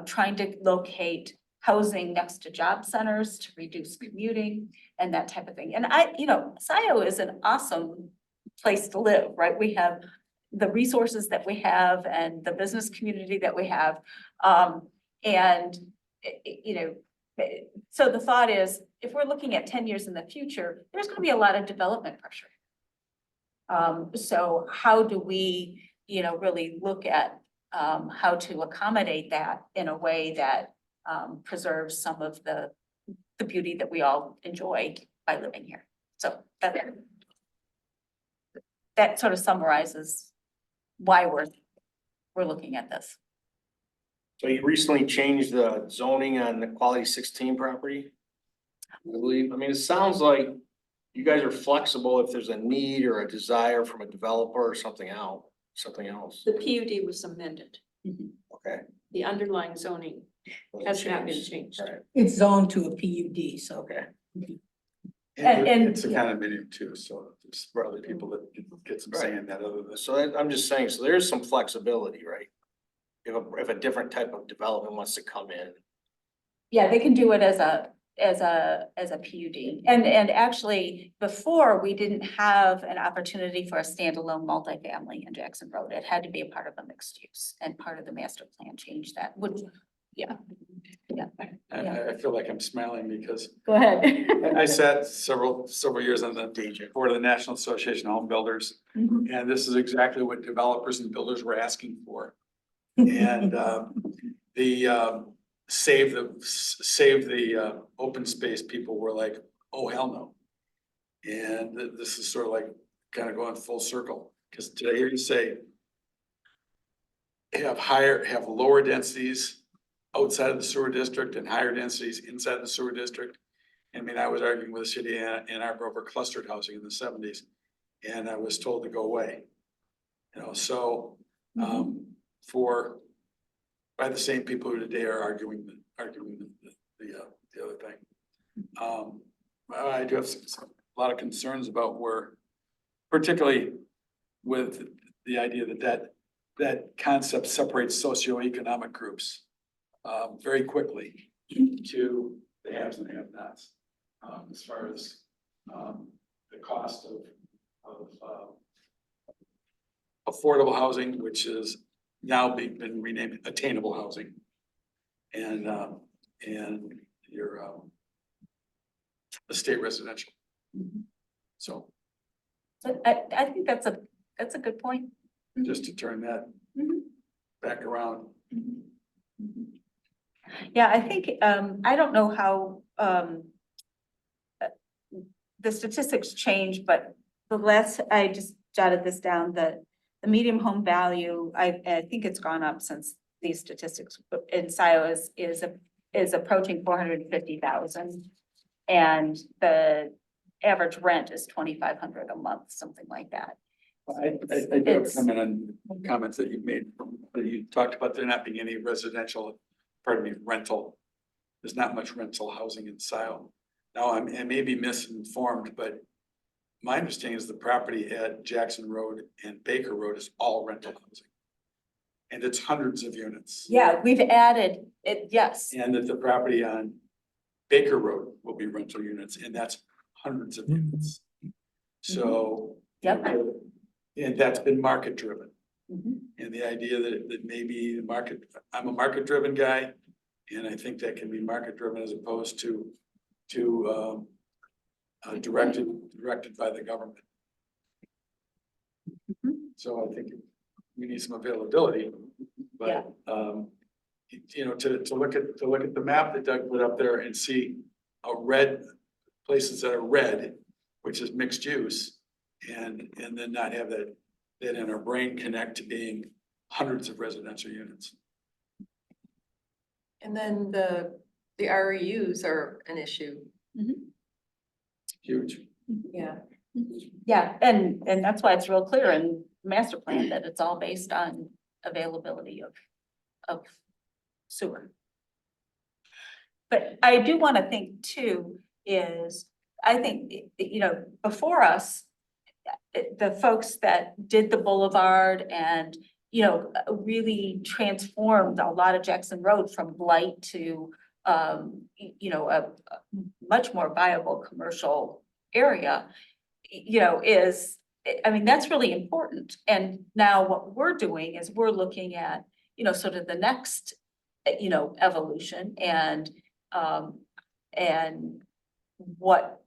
trying to locate housing next to job centers to reduce commuting and that type of thing. And you know, Scio is an awesome place to live, right? We have the resources that we have and the business community that we have. You know, so the thought is, if we're looking at 10 years in the future, there's going to be a lot of development pressure. So how do we, you know, really look at how to accommodate that in a way that preserves some of the beauty that we all enjoy by living here. So that sort of summarizes why we're looking at this. So you recently changed the zoning on the quality 16 property? I believe, I mean, it sounds like you guys are flexible if there's a need or a desire from a developer or something else. The PUD was amended. Okay. The underlying zoning has not been changed. Right. It's zoned to a PUD, so. Okay. And- It's a condominium too, so there's probably people that get some say in that other than. So I'm just saying, so there's some flexibility, right? If a different type of development wants to come in. Yeah, they can do it as a PUD. And actually, before, we didn't have an opportunity for a standalone multifamily in Jackson Road. It had to be a part of a mixed use, and part of the master plan changed that, which, yeah. I feel like I'm smiling because Go ahead. I sat several years on the board of the National Association of Home Builders. Mhm. And this is exactly what developers and builders were asking for. And save the open space people were like, oh, hell no. And this is sort of like kind of going full circle, because did I hear you say have lower densities outside of the sewer district and higher densities inside the sewer district? I mean, I was arguing with the city of Ann Arbor over clustered housing in the 70s, and I was told to go away. You know, so by the same people who today are arguing the other thing. I do have a lot of concerns about where, particularly with the idea that concept separates socioeconomic groups very quickly to the haves and have-nots, as far as the cost of affordable housing, which is now been renamed attainable housing, and your estate residential. So So I think that's a good point. just to turn that back around. Yeah, I think, I don't know how, the statistics change, but the last, I just jotted this down, the medium home value, I think it's gone up since these statistics in Scio is approaching 450,000. And the average rent is 2,500 a month, something like that. I do have a It's- comment on comments that you made, that you talked about there not being any residential, pardon me, rental. There's not much rental housing in Scio. Now, I may be misinformed, but my understanding is the property at Jackson Road and Baker Road is all rental housing. And it's hundreds of units. Yeah, we've added it, yes. And that the property on Baker Road will be rental units, and that's hundreds of units. So. Yep. And that's been market driven. Mhm. And the idea that maybe the market, I'm a market driven guy, and I think that can be market driven as opposed to directed by the government. Mhm. So I think we need some availability, Yeah. but, you know, to look at the map that Doug put up there and see a red, places that are red, which is mixed use, and then not have that in our brain connect to being hundreds of residential units. And then the REUs are an issue. Huge. Yeah. Yeah, and that's why it's real clear in master plan that it's all based on availability of sewer. But I do want to think too, is I think, you know, before us, the folks that did the boulevard and, you know, really transformed a lot of Jackson Road from blight to, you know, a much more viable commercial area, you know, I mean, that's really important. And now what we're doing is we're looking at, you know, sort of the next, you know, evolution and what,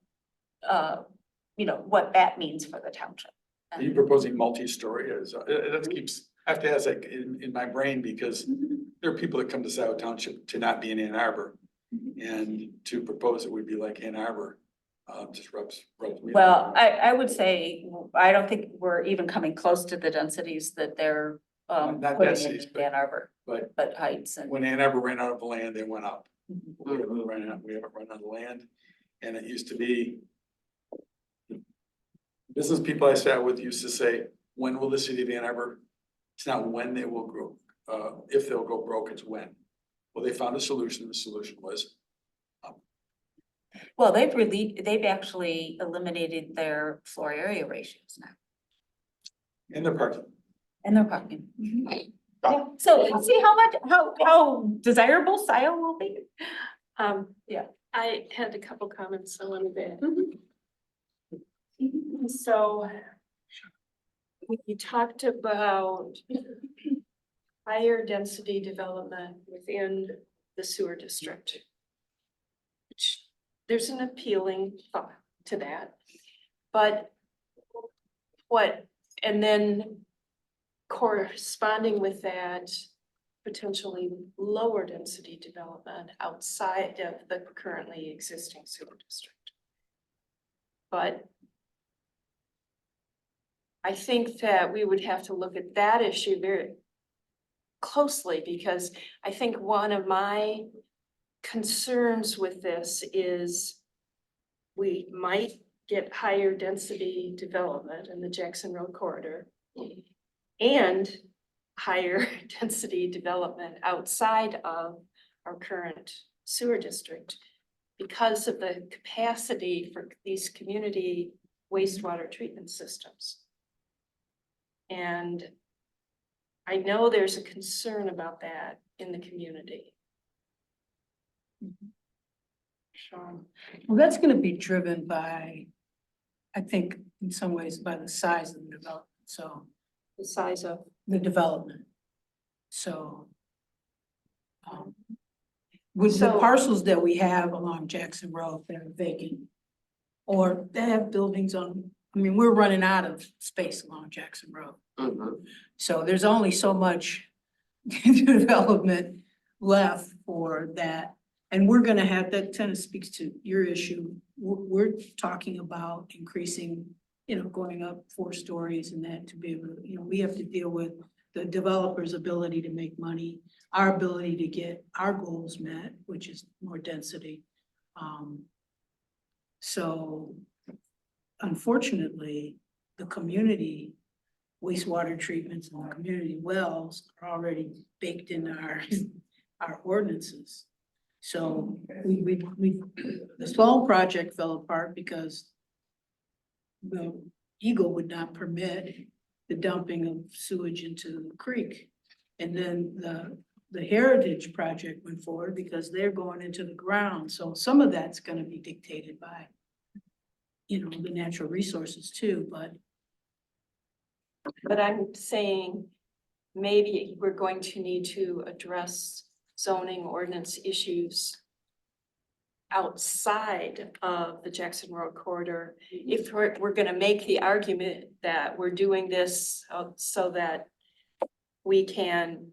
you know, what that means for the township. Are you proposing multi-story? That keeps, I have to ask that in my brain because there are people that come to Scio Township to not be in Ann Arbor. And to propose it would be like Ann Arbor, just rubs me. Well, I would say, I don't think we're even coming close to the densities that they're Not putting densities, in Ann Arbor, but but heights and. when Ann Arbor ran out of land, they went up. Mhm. We haven't run out of land, and it used to be. Business people I sat with used to say, when will the city of Ann Arbor? It's not when they will grow, if they'll go broke, it's when. Well, they found a solution, the solution was, Well, they've actually eliminated their floor area ratios now in the parking. and their parking. Yeah, so see how desirable Scio will be? Yeah. I had a couple comments I wanted to add. Mhm. So you talked about higher density development within the sewer district. Which there's an appealing thought to that. But and then corresponding with that, potentially lower density development outside of the currently existing sewer district. But I think that we would have to look at that issue very closely because I think one of my concerns with this is we might get higher density development in the Jackson Road corridor and higher density development outside of our current sewer district because of the capacity for these community wastewater treatment systems. And I know there's a concern about that in the community. Sean. Well, that's gonna be driven by, I think, in some ways by the size of the development, so The size of, the development. So. With the So- parcels that we have along Jackson Road that are vacant. Or they have buildings on, I mean, we're running out of space along Jackson Road. So there's only so much development left for that. And we're gonna have, that kind of speaks to your issue. We're talking about increasing, going up 4 stories and that to be able to, we have to deal with the developer's ability to make money, our ability to get our goals met, which is more density. So unfortunately, the community wastewater treatments and the community wells are already baked into our ordinances. So the small project fell apart because the Eagle would not permit the dumping of sewage into the creek. And then the Heritage project went forward because they're going into the ground. So some of that's gonna be dictated by, the natural resources too, But I'm saying maybe we're going to need to address zoning ordinance issues outside of the Jackson Road corridor. If we're gonna make the argument that we're doing this so that we can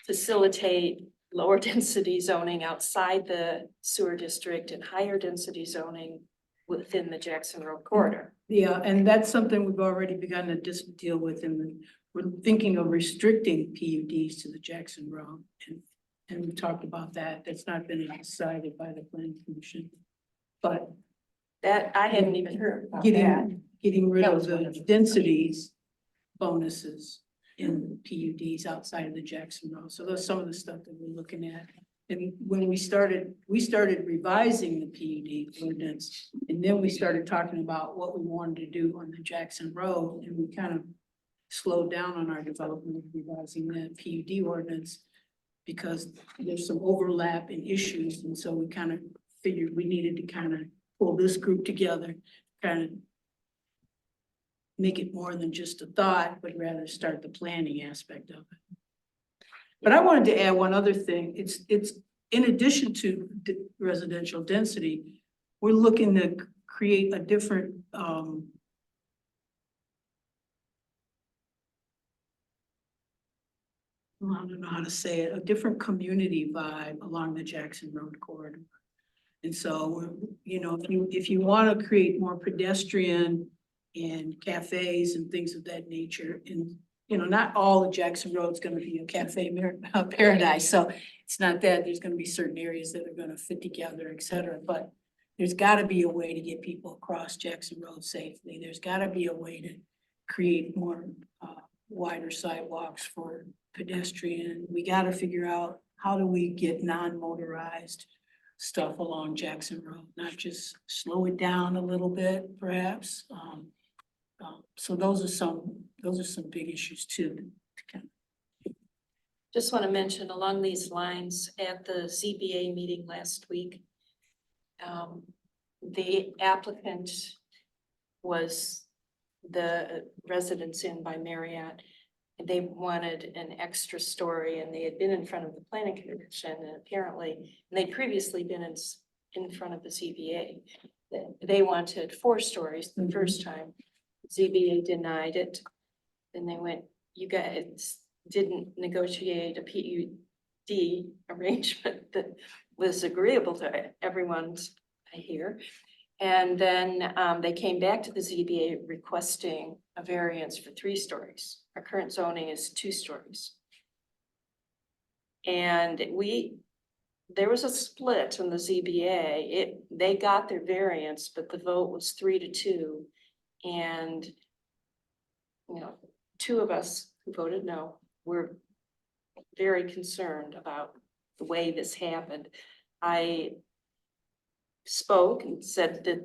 facilitate lower density zoning outside the sewer district and higher density zoning within the Jackson Road corridor. yeah, and that's something we've already begun to deal with, and we're thinking of restricting PUDs to the Jackson Road. And we talked about that. That's not been decided by the planning commission. But That, I hadn't even heard about that. getting rid That of was one the of the- densities bonuses in PUDs outside of the Jackson Road. So that's some of the stuff that we're looking at. And when we started revising the PUD ordinance, and then we started talking about what we wanted to do on the Jackson Road, and we kind of slowed down on our development of revising the PUD ordinance because there's some overlap in issues, and so we kind of figured we needed to kind of pull this group together, kind of make it more than just a thought, but rather start the planning aspect of it. But I wanted to add one other thing. It's in addition to residential density, we're looking to create a different, I don't know how to say it, a different community vibe along the Jackson Road corridor. And so, if you want to create more pedestrian and cafes and things of that nature, and not all of Jackson Road's gonna be a cafe paradise, so it's not that, there's gonna be certain areas that are gonna fit together, et cetera, but there's gotta be a way to get people across Jackson Road safely. There's gotta be a way to create more wider sidewalks for pedestrian. We gotta figure out how do we get non-motorized stuff along Jackson Road, not just slow it down a little bit, perhaps. So those are some big issues too. Just want to mention along these lines, at the ZBA meeting last week, the applicant was the Residence Inn by Marriott. They wanted an extra story, and they had been in front of the planning commission, and apparently, and they'd previously been in front of the ZBA. They wanted 4 stories the first time. ZBA denied it. Then they went, you guys didn't negotiate a PUD arrangement that was agreeable to everyone's, I hear. And then they came back to the ZBA requesting a variance for 3 stories. Our current zoning is 2 stories. And there was a split in the ZBA. They got their variance, but the vote was 3-2. And, 2 of us who voted no were very concerned about the way this happened. I spoke and said that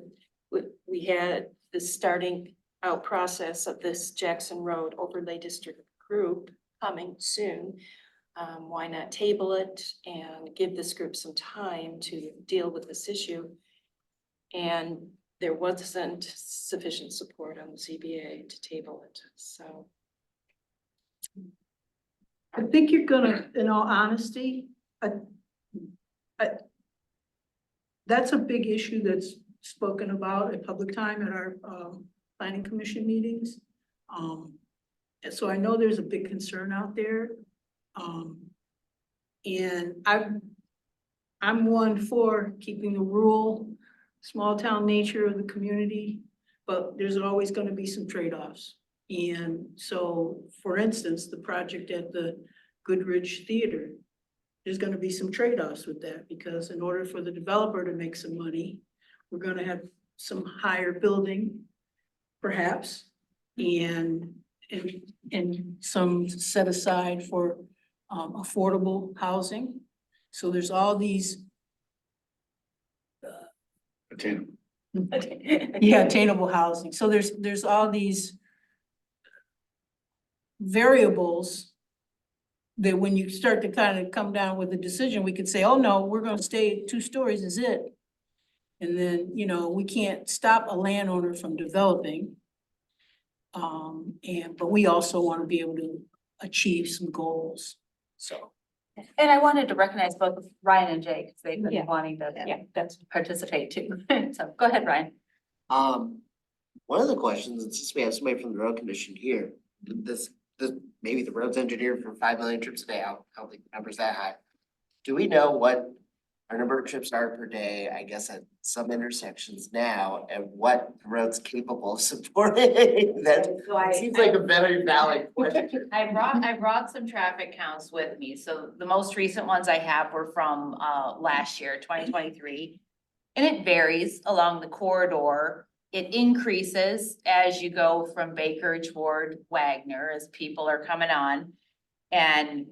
we had the starting out process of this Jackson Road Overlay District group coming soon. Why not table it and give this group some time to deal with this issue? And there wasn't sufficient support on the ZBA to table it, so. I think you're gonna, in all honesty, that's a big issue that's spoken about at public time at our planning commission meetings. And so I know there's a big concern out there. And I'm one for keeping the rural, small town nature of the community, but there's always gonna be some trade-offs. And so, for instance, the project at the Goodrich Theater, there's gonna be some trade-offs with that, because in order for the developer to make some money, we're gonna have some higher building, perhaps, and some set aside for affordable housing. So there's all these, Attainable. yeah, attainable housing. So there's all these variables that when you start to kind of come down with a decision, we could say, oh, no, we're gonna stay 2 stories is it. And then, you know, we can't stop a landowner from developing. But we also want to be able to achieve some goals, so. And I wanted to recognize both Ryan and Jay, because they've been Yeah. wanting to Yeah. that's participate too. So go ahead, Ryan. One of the questions, and since we have somebody from the road commission here, maybe the roads engineer for 5 million trips a day, I don't think the number's that high. Do we know what our number of trips are per day, I guess at some intersections now, and what the road's capable of supporting? That So seems like a very valid question. I brought some traffic counts with me, so the most recent ones I have were from last year, 2023. And it varies along the corridor. It increases as you go from Baker toward Wagner as people are coming on. And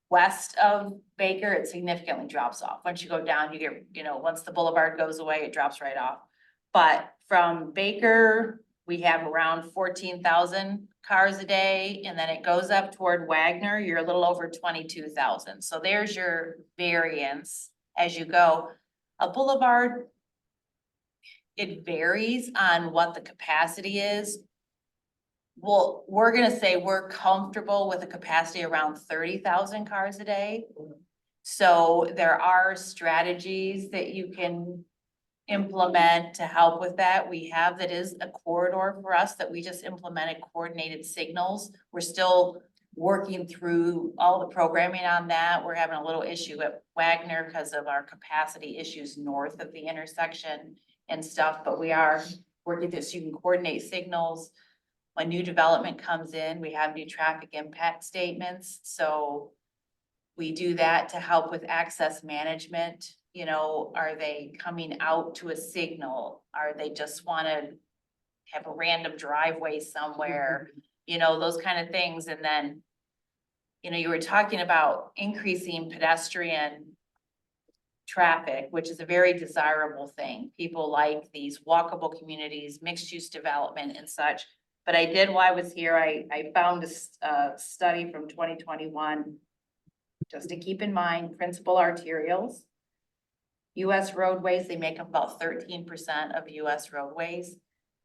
west of Baker, it significantly drops off. Once you go down, you get, once the boulevard goes away, it drops right off. But from Baker, we have around 14,000 cars a day, and then it goes up toward Wagner, you're a little over 22,000. So there's your variance as you go. A boulevard, it varies on what the capacity is. Well, we're gonna say we're comfortable with a capacity around 30,000 cars a day. So there are strategies that you can implement to help with that. We have, that is a corridor for us that we just implemented coordinated signals. We're still working through all the programming on that. We're having a little issue at Wagner because of our capacity issues north of the intersection and stuff, but we are working this. You can coordinate signals. When new development comes in, we have new traffic impact statements, so we do that to help with access management. Are they coming out to a signal? Are they just wanna have a random driveway somewhere? Those kind of things, and then, you were talking about increasing pedestrian traffic, which is a very desirable thing. People like these walkable communities, mixed-use development and such. But I did, while I was here, I found a study from 2021, just to keep in mind, principal arterials. US roadways, they make up about 13% of US roadways.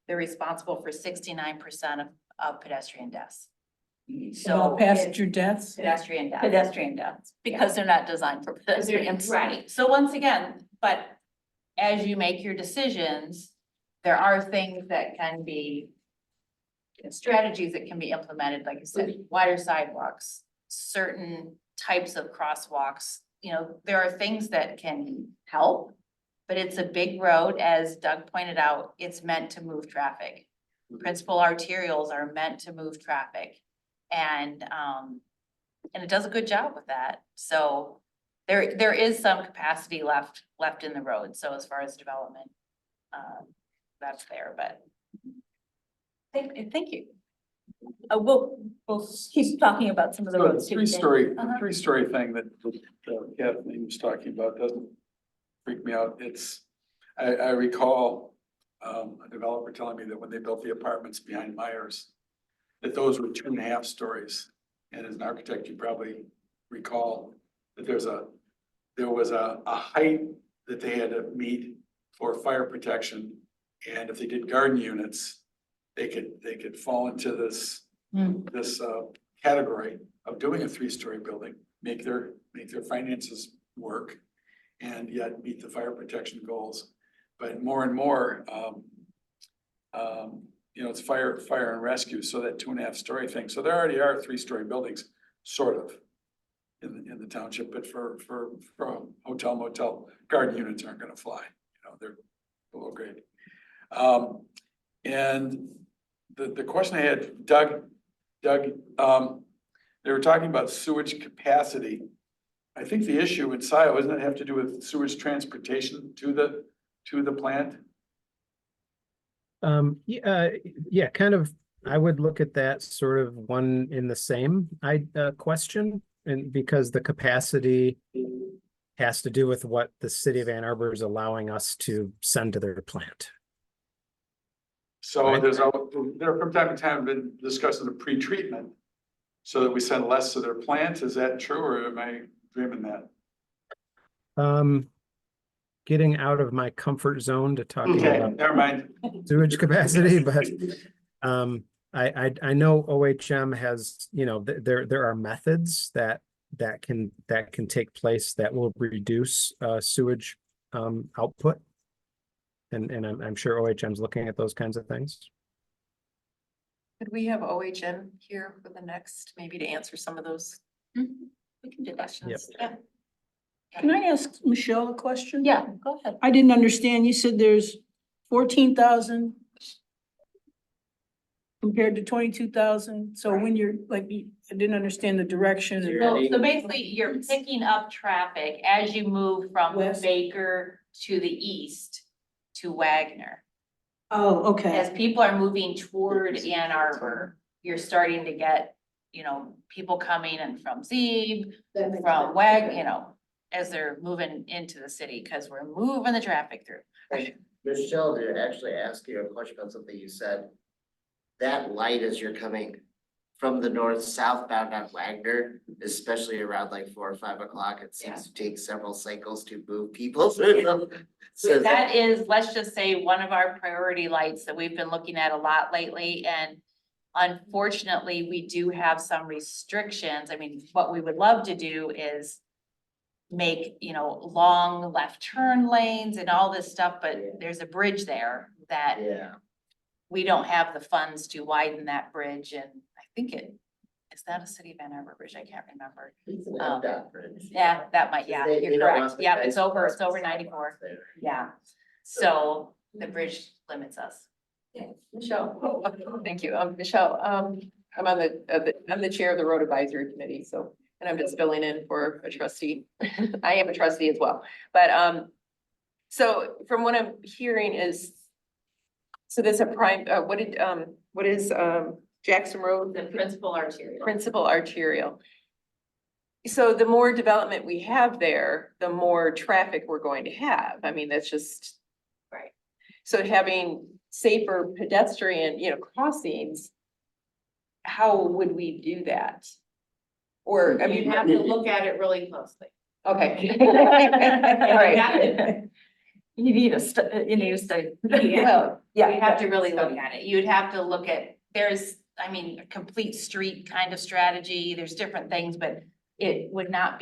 They're responsible for 69% of pedestrian deaths. So Passenger deaths? pedestrian deaths. Pedestrian deaths, because they're not designed for pedestrians. Right, so once again, but as you make your decisions, there are things that can be strategies that can be implemented, like I said, wider sidewalks, certain types of crosswalks. There are things that can help, but it's a big road, as Doug pointed out, it's meant to move traffic. Principal arterials are meant to move traffic, and it does a good job with that. So there is some capacity left in the road. So as far as development, that's there, but. Thank you. We'll keep talking about some of the So the roads too. three-story, Uh-huh. three-story thing that Kathleen was talking about doesn't freak me out. I recall a developer telling me that when they built the apartments behind Myers, that those were 2.5 stories. And as an architect, you probably recall that there was a height that they had to meet for fire protection. And if they did garden units, they could fall into this category of doing a 3-story building, make their finances work, and yet meet the fire protection goals. But more and more, it's fire and rescue, so that 2.5 story thing. So there already are 3-story buildings, sort of. in the township, but for hotel motel, garden units aren't gonna fly, they're below grade. And the question I had, Doug, they were talking about sewage capacity. I think the issue in Scio, doesn't it have to do with sewage transportation to the plant? Yeah, kind of, I would look at that sort of one in the same, question, and because the capacity has to do with what the city of Ann Arbor is allowing us to send to their plant. So Right. there from time to time been discussing a pre-treatment so that we send less to their plant. Is that true, or am I dreaming that? Getting out of my comfort zone to talking Okay, about never mind. sewage capacity, but I know OHM has, there are methods that can take place that will reduce sewage output. And I'm sure OHM's looking at those kinds of things. Could we have OHM here for the next, maybe to answer some of those We can do that. questions? Yeah. Can I ask Michelle a question? Yeah, go ahead. I didn't understand. You said there's 14,000 compared to 22,000. So when you're like, I didn't understand the direction. So basically, you're picking up traffic as you move from West. Baker to the east to Wagner. Oh, okay. As people are moving toward Ann Arbor, you're starting to get, people coming in from Zeeb, from as they're moving into the city, because we're moving the traffic through. Michelle did actually ask you a question about something you said. That light as you're coming from the north southbound on Wagner, especially around like 4 or 5 o'clock, it seems to take several cycles to move people through them. So That is, let's just say, one of our priority lights that we've been looking at a lot lately, and unfortunately, we do have some restrictions. I mean, what we would love to do is make, long left turn lanes and all this stuff, but there's a bridge there that yeah. we don't have the funds to widen that bridge, and I think is that a city of Ann Arbor bridge? I can't remember. It's an Um, MDOT bridge. Yeah, that might, They- they you're don't correct. want the Yeah, guys it's to over cross the 94. sidewalks there. Yeah, so the bridge limits us. Michelle, thank you. Michelle, I'm on I'm the chair of the road advisory committee, so, and I'm just filling in for a trustee. I am a trustee as well, but, so from what I'm hearing is, so there's a prime, what is, Jackson Road? The principal arterial. Principal arterial. So the more development we have there, the more traffic we're going to have. I mean, that's just. Right. So having safer pedestrian, crossings, how would we do that? Or, I mean, You have to look at it really closely. okay. All right. You need a study. Well, Yeah. you have to really look at it. You'd have to look at, a complete street kind of strategy. There's different things, but it would have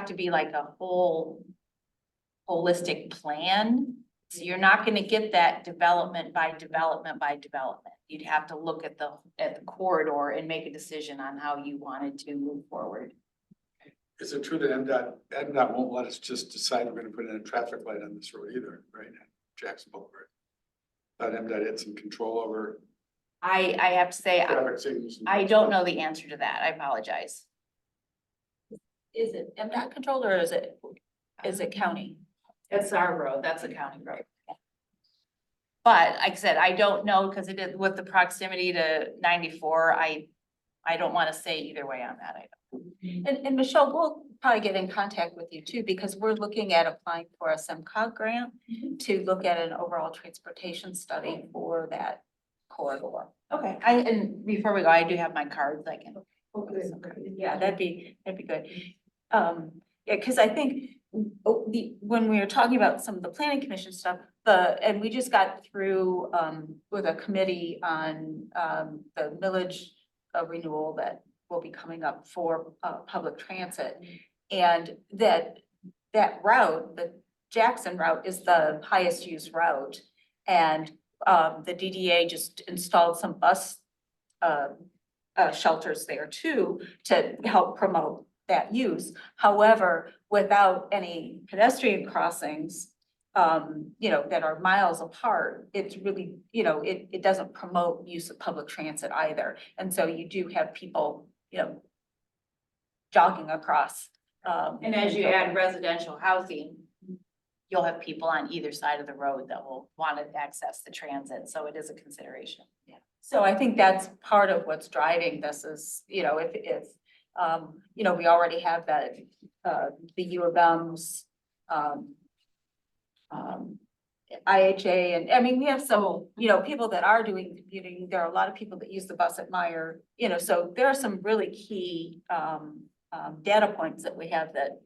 to be like a whole holistic plan. So you're not gonna get that development by development by development. You'd have to look at the corridor and make a decision on how you wanted to move forward. Is it true that MDOT won't let us just decide we're gonna put in a traffic light on this road either, right? Jackson Boulevard. Thought MDOT had some control over I have to say, traffic signals. and I stuff. don't know the answer to that. I apologize. Is it MDOT controlled or is it county? It's our road, that's a county road. But like I said, I don't know, because it is with the proximity to 94, I don't want to say either way on that. I don't. And Michelle, we'll probably get in contact with you too, because we're looking at applying for a SEMCOG grant to look at an overall transportation study for that corridor. Okay, and before we go, I do have my cards, I can. Yeah, that'd be good. Yeah, because I think when we were talking about some of the planning commission stuff, and we just got through with a committee on the millage renewal that will be coming up for public transit. And that route, the Jackson route, is the highest used route. And the DDA just installed some bus shelters there too, to help promote that use. However, without any pedestrian crossings, that are miles apart, it's really, it doesn't promote use of public transit either. And so you do have people, jogging across. And as you add residential housing, you'll have people on either side of the road that will want to access the transit, so it is a consideration. Yeah. So I think that's part of what's driving this is, if, we already have that, the U of M's, IHA, and I mean, we have some, people that are doing commuting. There are a lot of people that use the bus at Meyer, so there are some really key, data points that we have that,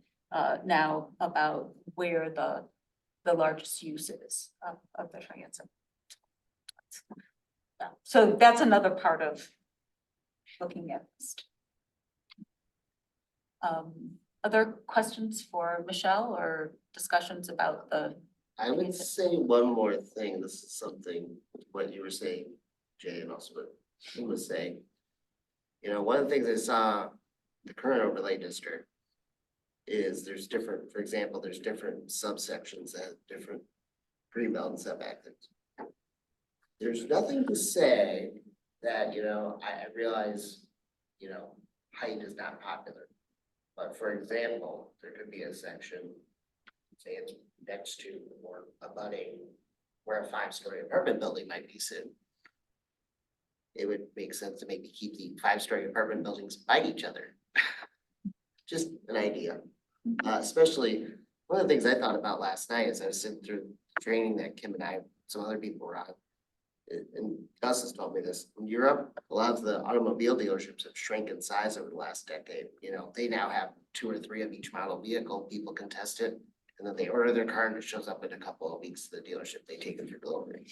now about where the largest use is of the transit. Yeah, so that's another part of looking at this. Other questions for Michelle or discussions about the? I would say one more thing. This is something, what you were saying, Jay, and also what he was saying. One of the things I saw the current overlay district is there's different, for example, there's different subsections that have different pre-built and setback things. There's nothing to say that, I realize, height is not popular. But for example, there could be a section, say it's next to or abutting where a 5-story apartment building might be soon. It would make sense to maybe keep the 5-story apartment buildings by each other. Just an idea. Especially, one of the things I thought about last night as I was sitting through training that Kim and I, some other people were on. And Gus has told me this, in Europe, a lot of the automobile dealerships have shrank in size over the last decade. They now have 2 or 3 of each model vehicle, people can test it. And then they order their car and it shows up in a couple of weeks to the dealership, they take it for delivery.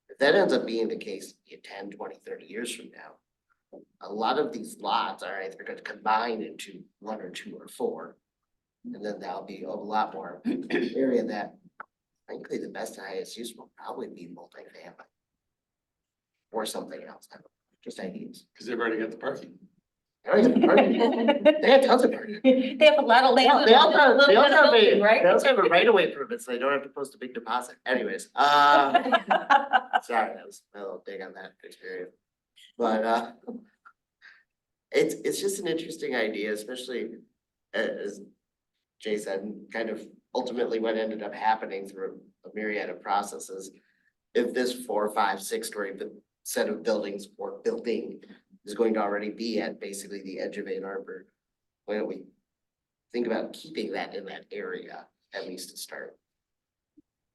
If that ends up being the case 10, 20, 30 years from now, a lot of these lots are either going to combine into 1 or 2 or 4. And then that'll be a lot more area that frankly, the best and highest use will probably be multifamily. Or something else, I don't know, just ideas. Cause they've already got the parking. They already have parking. They have tons of parking. They have a lot of land. They also have Little bit of building, a right? they also have a right of way permit, so they don't have to post a big deposit. Anyways, sorry, that was a little dig on that experience. But it's just an interesting idea, especially as Jay said, and kind of ultimately what ended up happening through a myriad of processes. If this 4, 5, 6-story set of buildings or building is going to already be at basically the edge of Ann Arbor, why don't we think about keeping that in that area, at least to start?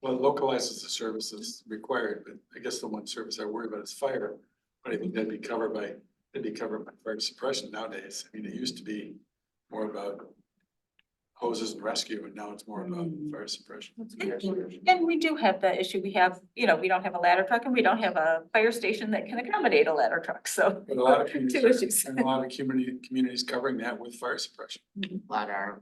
Well, it localizes the services required, but I guess the one service I worry about is fire. But I think that'd be covered by fire suppression nowadays. I mean, it used to be more about hoses and rescue, and now it's more about fire suppression. And we do have the issue, we have, we don't have a ladder truck and we don't have a fire station that can accommodate a ladder truck, so. But a lot of Two communities, issues. and a lot of communities covering that with fire suppression. Lot are.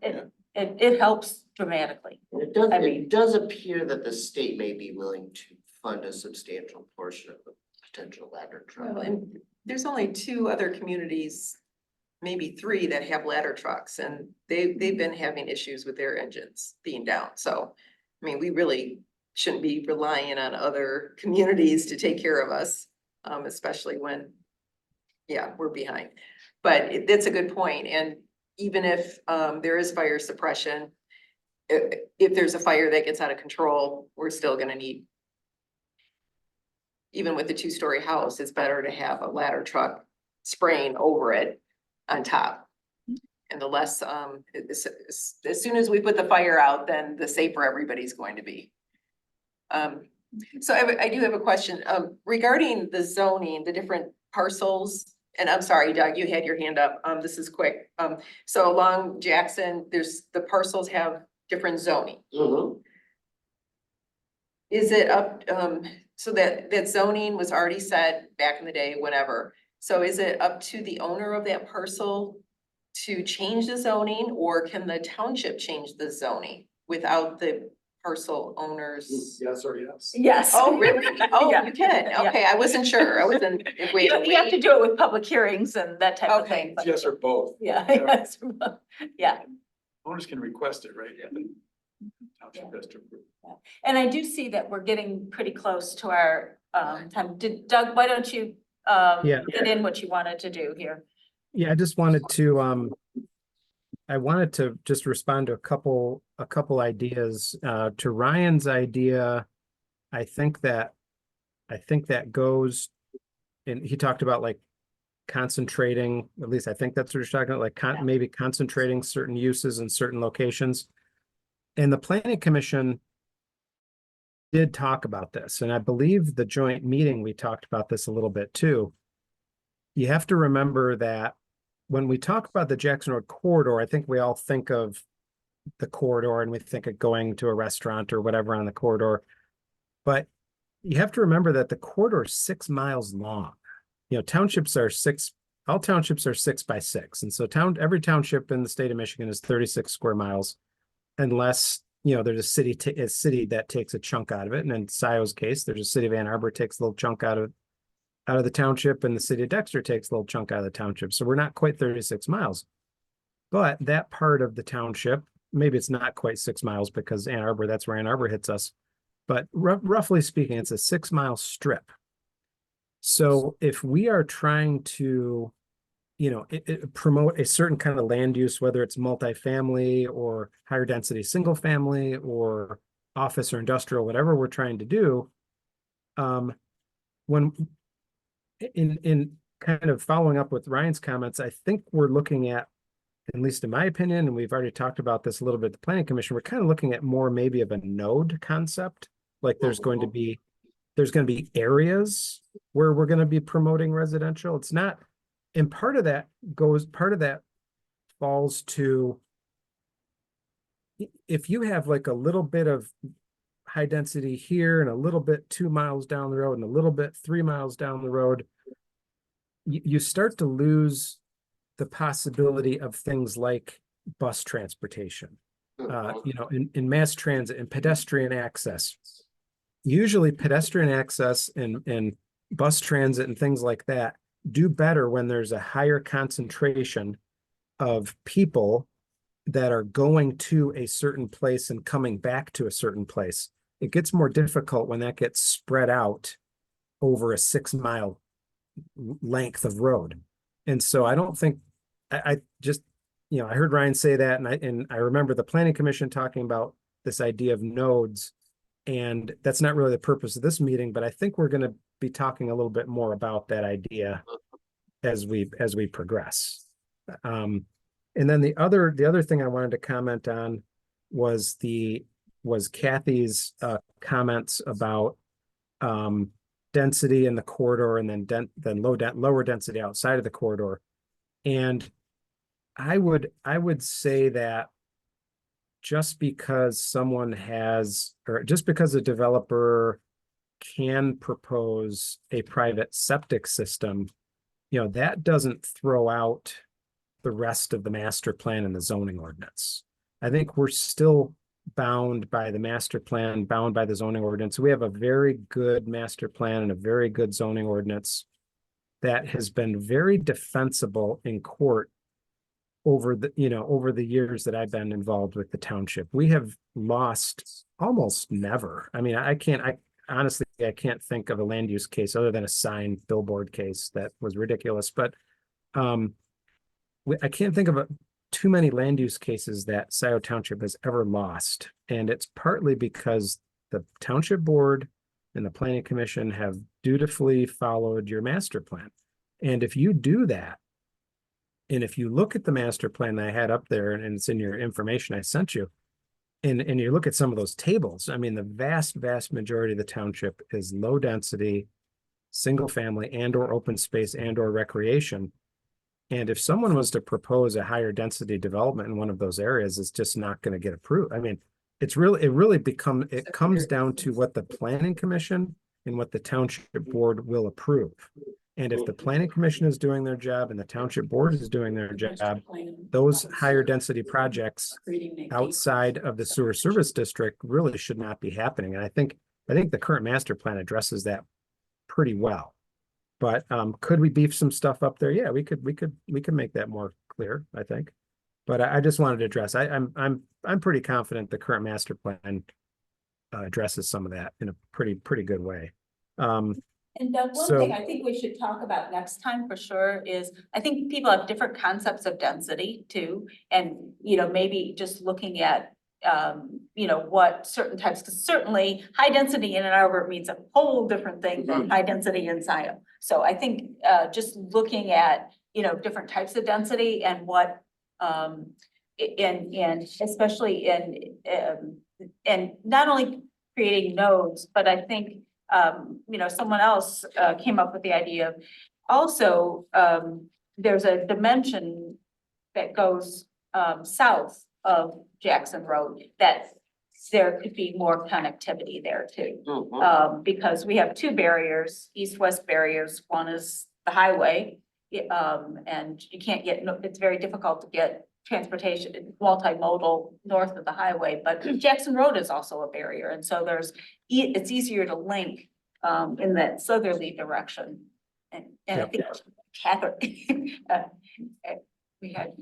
It helps dramatically. It does appear that the state may be willing to fund a substantial portion of the potential ladder truck. Well, and there's only 2 other communities, maybe 3 that have ladder trucks, and they've been having issues with their engines being down. So, I mean, we really shouldn't be relying on other communities to take care of us, especially when, we're behind. But that's a good point. And even if there is fire suppression, if there's a fire that gets out of control, we're still gonna need, even with the 2-story house, it's better to have a ladder truck spraying over it on top. And the less, as soon as we put the fire out, then the safer everybody's going to be. So I do have a question, regarding the zoning, the different parcels. And I'm sorry, Doug, you had your hand up. This is quick. So along Jackson, the parcels have different zoning. Is it up, so that zoning was already set back in the day, whenever. So is it up to the owner of that parcel to change the zoning, or can the township change the zoning without the parcel owners? Yes or yes? Yes. Oh, really? Oh, Yeah. you can. Yeah. Okay, I wasn't sure. I wasn't, if we. You have to do it with public hearings and that type of Okay. thing. but- Yes or both. Yeah, yes, yeah. Owners can request it, right? Township has to approve. And I do see that we're getting pretty close to our time. Doug, why don't you Yeah. get in what you wanted to do here? Yeah, I just wanted to, I wanted to just respond to a couple ideas, to Ryan's idea. I think that goes, and he talked about like concentrating, at least I think that's what you're talking about, like Yeah. maybe concentrating certain uses in certain locations. And the planning commission did talk about this, and I believe the joint meeting, we talked about this a little bit too. You have to remember that when we talk about the Jackson Road corridor, I think we all think of the corridor and we think of going to a restaurant or whatever on the corridor. But you have to remember that the corridor is 6 miles long. You know, all townships are 6 by 6. And so every township in the state of Michigan is 36 square miles, unless, you know, there's a city that takes a chunk out of it. And in Scio's case, there's a city of Ann Arbor takes a little chunk out of the township, and the city of Dexter takes a little chunk out of the township. So we're not quite 36 miles. But that part of the township, maybe it's not quite 6 miles because Ann Arbor, that's where Ann Arbor hits us. But roughly speaking, it's a 6 mile strip. So if we are trying to, you know, promote a certain kind of land use, whether it's multifamily or higher density single family or office or industrial, whatever we're trying to do, when in kind of following up with Ryan's comments, I think we're looking at least in my opinion, and we've already talked about this a little bit at the Planning Commission, we're kind of looking at more maybe of a node concept. Like there's going to be areas where we're going to be promoting residential. It's not, and part of that falls to, if you have like a little bit of high density here and a little bit 2 miles down the road and a little bit 3 miles down the road, you start to lose the possibility of things like bus transportation, you know, in mass transit and pedestrian access. Usually pedestrian access and bus transit and things like that do better when there's a higher concentration of people that are going to a certain place and coming back to a certain place. It gets more difficult when that gets spread out over a 6 mile length of road. And so I don't think, I just, you know, I heard Ryan say that, and I remember the Planning Commission talking about this idea of nodes, and that's not really the purpose of this meeting, but I think we're going to be talking a little bit more about that idea as we progress. And then the other thing I wanted to comment on was Kathy's comments about density in the corridor and then lower density outside of the corridor. And I would say that just because just because a developer can propose a private septic system, you know, that doesn't throw out the rest of the master plan and the zoning ordinance. I think we're still bound by the master plan, bound by the zoning ordinance. We have a very good master plan and a very good zoning ordinance that has been very defensible in court over the years that I've been involved with the township. We have lost almost never. I mean, I honestly can't think of a land use case other than a signed billboard case that was ridiculous, but I can't think of too many land use cases that Scio Township has ever lost. And it's partly because the township board and the planning commission have dutifully followed your master plan. And if you do that, and if you look at the master plan that I had up there, and it's in your information I sent you, and you look at some of those tables, I mean, the vast majority of the township is low density, single family and or open space and or recreation. And if someone was to propose a higher density development in one of those areas, it's just not going to get approved. I mean, it comes down to what the planning commission and what the township board will approve. And if the planning commission is doing their job and the township board is doing their Master job, plan, those higher density projects creating that outside of the sewer service district really should not be happening. And I think the current master plan addresses that pretty well. But could we beef some stuff up there? Yeah, we could make that more clear, I think. But I just wanted to address, I'm pretty confident the current master plan addresses some of that in a pretty good way. And Doug, one So- thing I think we should talk about next time for sure is, I think people have different concepts of density too. And, maybe just looking at, what certain types, because certainly high density in Ann Arbor means a whole different thing than high density in Scio. So I think, just looking at, different types of density and what, and especially and not only creating nodes, but I think, someone else came up with the idea of also, there's a dimension that goes south of Jackson Road that there could be more connectivity there too. Because we have two barriers, east-west barriers. One is the highway. And you can't get, it's very difficult to get transportation, multimodal north of the highway, but Jackson Road is also a barrier. And so it's easier to link in that southerly direction. And I think Catherine, we had,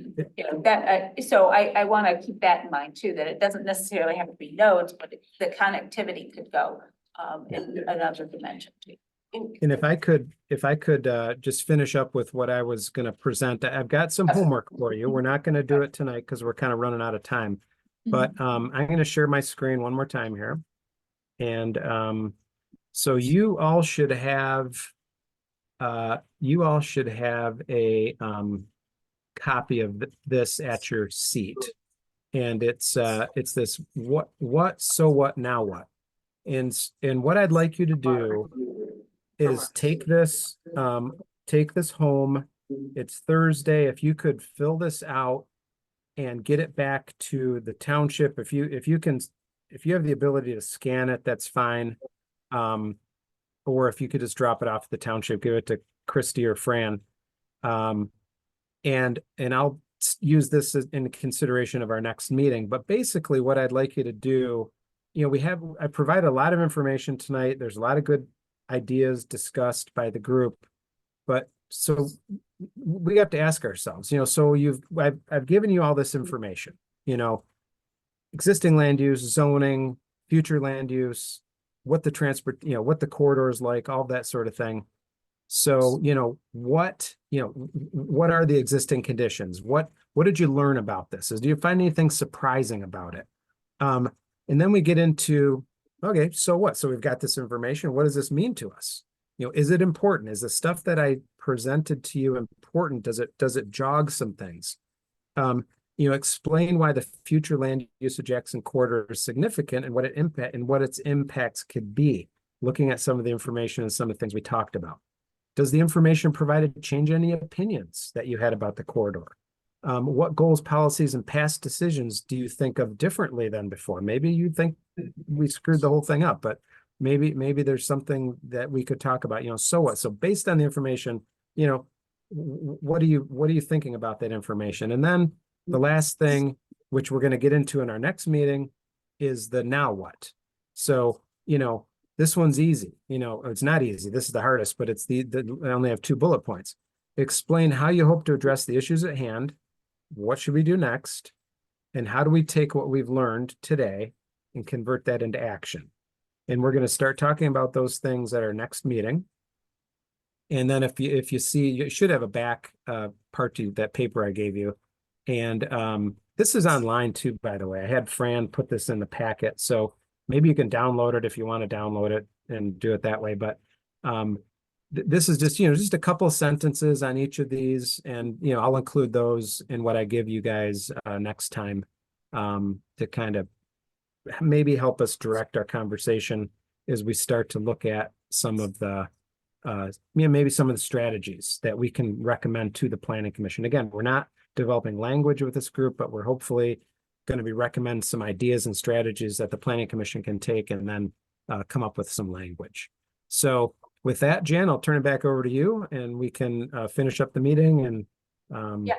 that, so I want to keep that in mind too, that it doesn't necessarily have to be nodes, but the connectivity could go in another dimension too. And if I could just finish up with what I was going to present, I've got some homework for you. We're not going to do it tonight because we're kind of running out of time. But I'm going to share my screen one more time here. And so you all should have a copy of this at your seat. And it's this what so what now what. And what I'd like you to do is take this home. It's Thursday. If you could fill this out and get it back to the township, if you have the ability to scan it, that's fine. Or if you could just drop it off at the township, give it to Christy or Fran. And I'll use this in consideration of our next meeting. But basically what I'd like you to do, I provide a lot of information tonight. There's a lot of good ideas discussed by the group, but so we have to ask ourselves, so I've given you all this information, existing land use, zoning, future land use, what the what the corridor is like, all that sort of thing. So, what are the existing conditions? What did you learn about this? Do you find anything surprising about it? And then we get into, okay, so what? So we've got this information. What does this mean to us? Is it important? Is the stuff that I presented to you important? Does it jog some things? Explain why the future land use of Jackson Corridor is significant and what its impacts could be, looking at some of the information and some of the things we talked about. Does the information provided change any opinions that you had about the corridor? What goals, policies, and past decisions do you think of differently than before? Maybe you think we screwed the whole thing up, but maybe there's something that we could talk about, so what? So based on the information, what are you thinking about that information? And then the last thing, which we're going to get into in our next meeting, is the now what. So, this one's easy, it's not easy. This is the hardest, but it's I only have 2 bullet points. Explain how you hope to address the issues at hand. What should we do next? And how do we take what we've learned today and convert that into action? And we're going to start talking about those things at our next meeting. And then if you see, you should have a back part to that paper I gave you. And this is online too, by the way. I had Fran put this in the packet. So maybe you can download it if you want to download it and do it that way. But this is just a couple of sentences on each of these. And, I'll include those in what I give you guys next time to kind of maybe help us direct our conversation as we start to look at some of the maybe some of the strategies that we can recommend to the Planning Commission. Again, we're not developing language with this group, but we're hopefully going to be recommend some ideas and strategies that the Planning Commission can take and then come up with some language. So with that, Jan, I'll turn it back over to you and we can finish up the meeting and Yeah.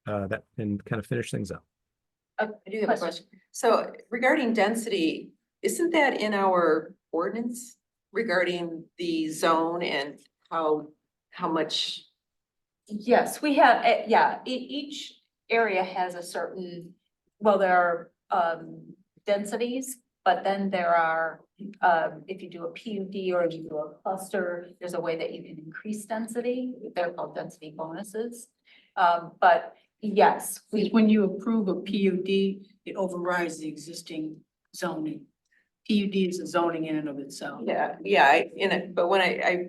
that and kind of finish things up. I do have a question. So regarding density, isn't that in our ordinance regarding the zone and how much? Yes, we have, yeah, each area has a certain, well, there are densities, but then there are, if you do a PUD or you do a cluster, there's a way that you can increase density. They're called density bonuses. But yes, Because when you approve a PUD, it overrides the existing zoning. PUD is a zoning in and of itself. Yeah, but when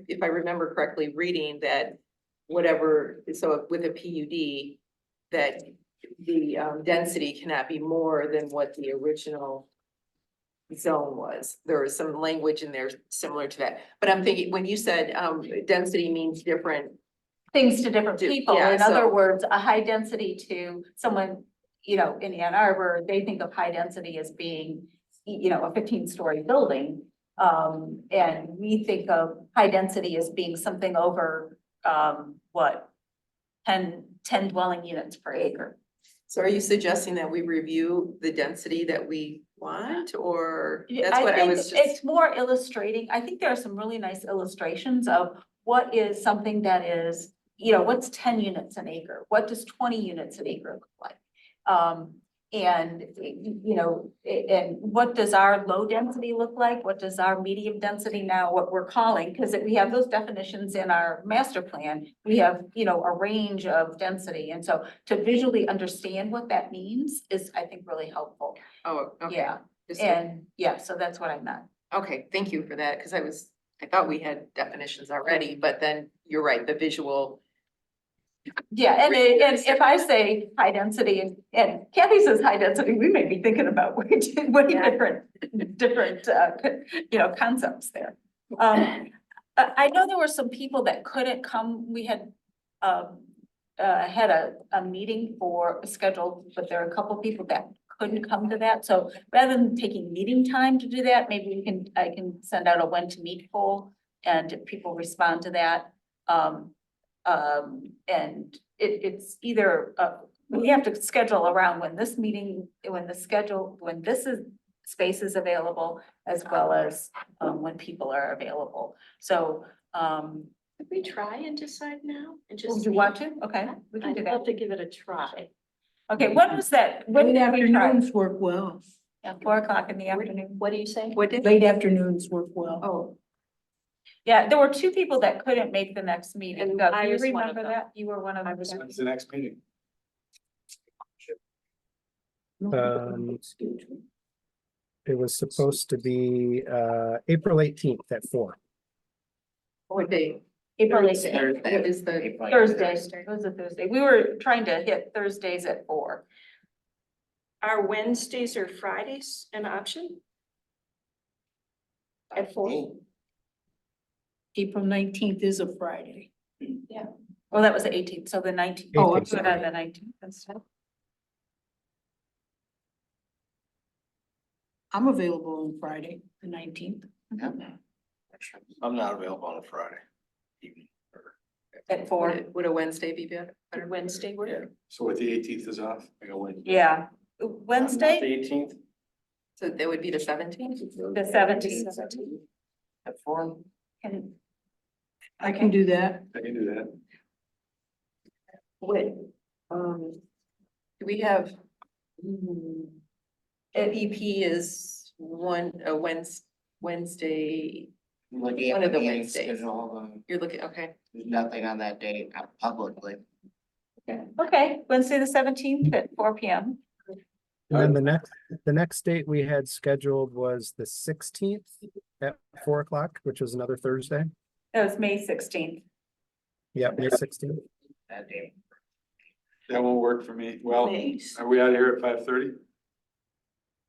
if I remember correctly, reading that whatever, so with a PUD, that the density cannot be more than what the original zone was. There was some language in there similar to that. But I'm thinking, when you said density means different, things to different people. Yeah, In other so- words, a high density to someone, you know, in Ann Arbor, they think of high density as being, you know, a 15-story building. And we think of high density as being something over, what? 10 dwelling units per acre. so are you suggesting that we review the density that we want, or? That's I what I think was just, it's more illustrating. I think there are some really nice illustrations of what is something that is, you know, what's 10 units an acre? What does 20 units an acre look like? And, you know, and what does our low density look like? What does our medium density now, what we're calling, because we have those definitions in our master plan. We have, you know, a range of density. And so to visually understand what that means is, I think, really helpful. oh, okay. Yeah, Just- and yeah, so that's what I meant. Okay, thank you for that, because I thought we had definitions already, but then you're right, the visual. Yeah, and if I say high density and Kathy says high density, we may be thinking about way different, you know, concepts there. I know there were some people that couldn't come. We had had a meeting scheduled, but there are a couple people that couldn't come to that. So rather than taking meeting time to do that, maybe I can send out a when to meet poll, and if people respond to that. And it's either, we have to schedule around when this space is available, as well as, when people are available. So, Could we try and decide now and just? would you want to? Okay, we can do I'd that. love to give it a try. Okay, when was that? When Late did we try? afternoons work well. Yeah, 4 o'clock in the afternoon. What do you say? What did? Late afternoons work well. Oh, Yeah, there were 2 people that couldn't make the next meeting. And Doug, I do you was one of remember them. that? You were one of them. When's the next meeting? It was supposed to be April 18th at 4. what day? April Thursday. 18th. What is the? April 18th. Thursday. It was a Thursday. We were trying to hit Thursdays at 4. Are Wednesdays or Fridays an option? At 4? April 19th is a Friday. Well, that was the 18th, so the 19th. Oh, I'm Put it on the 19th instead. I'm available on Friday, the 19th. I'm not available on a Friday evening. At 4. Would a Wednesday be better? Or Wednesday work? Yeah. So what, the 18th is off? I go Wednesday. Yeah. The Wednesday, 18th? So that would be the 17th? the 17th. At 4. I can do that. I can do that. Wait, do we have? EP is Wednesday, Looking One at of the the meeting Wednesdays. schedule, you're looking, okay. there's nothing on that date publicly. Okay, Wednesday, the 17th at 4 p.m. And then the next date we had scheduled was the 16th at 4 o'clock, which was another Thursday. That was May 16th. Yep, May 16th. That date. That won't work for me. Well, Nice. are we out of here at 5:30?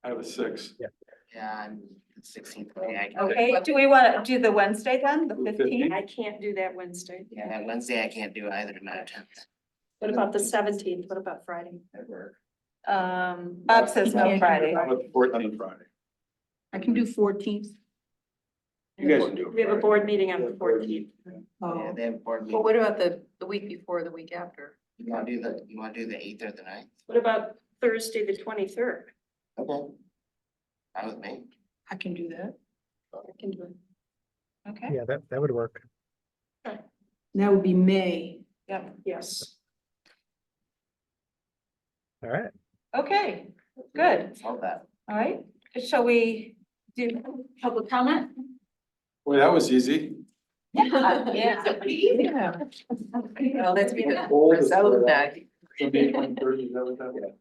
I have a 6. Yeah, I'm the 16th. Yeah, Okay, do we want to do the Wednesday then, the 15th? I can't do that Wednesday. yeah, that Wednesday I can't do either, my 10th. What about the 17th? What about Friday? Bob says no Friday. How about the 14th? Friday. I can do 14th. You guys can do it. We have a board meeting on the 14th. Yeah, they have a board Well, meeting. what about the week before, the week after? You wanna do the 8th or the 9th? What about Thursday, the 23rd? Okay. Fine with me. I can do that. I can do it. Okay, Yeah, that would work. That would be May. yep, Yes. All right. okay, good, Love that. all right. Shall we do public comment? Boy, that was easy. Yeah. Yeah. Well, that's me, Old is so good. that. So May 23rd, is that what that was?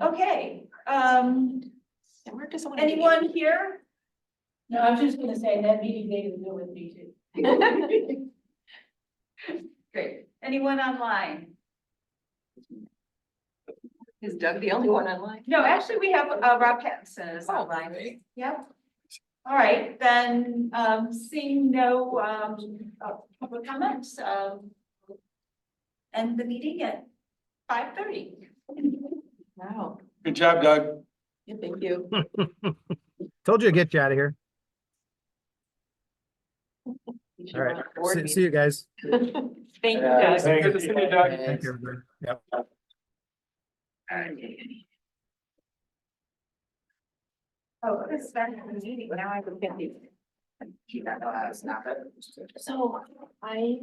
Okay, Mark doesn't want to. anyone here? No, I was just gonna say that meeting date is good with me too. Great, anyone online? Is Doug the only one online? No, actually, we have Rob Pattinson is online. Yep. All right, then, seeing no public comments, end the meeting at 5:30. Wow. Good job, Doug. Yeah, thank you. Told you to get you out of here. You should All right. run a board See you guys. meeting. Thank you, guys. Good to see you, Doug. Thank you, everybody. Yep. Oh, this is back in the meeting, now I can get these. You don't know how to stop it. So I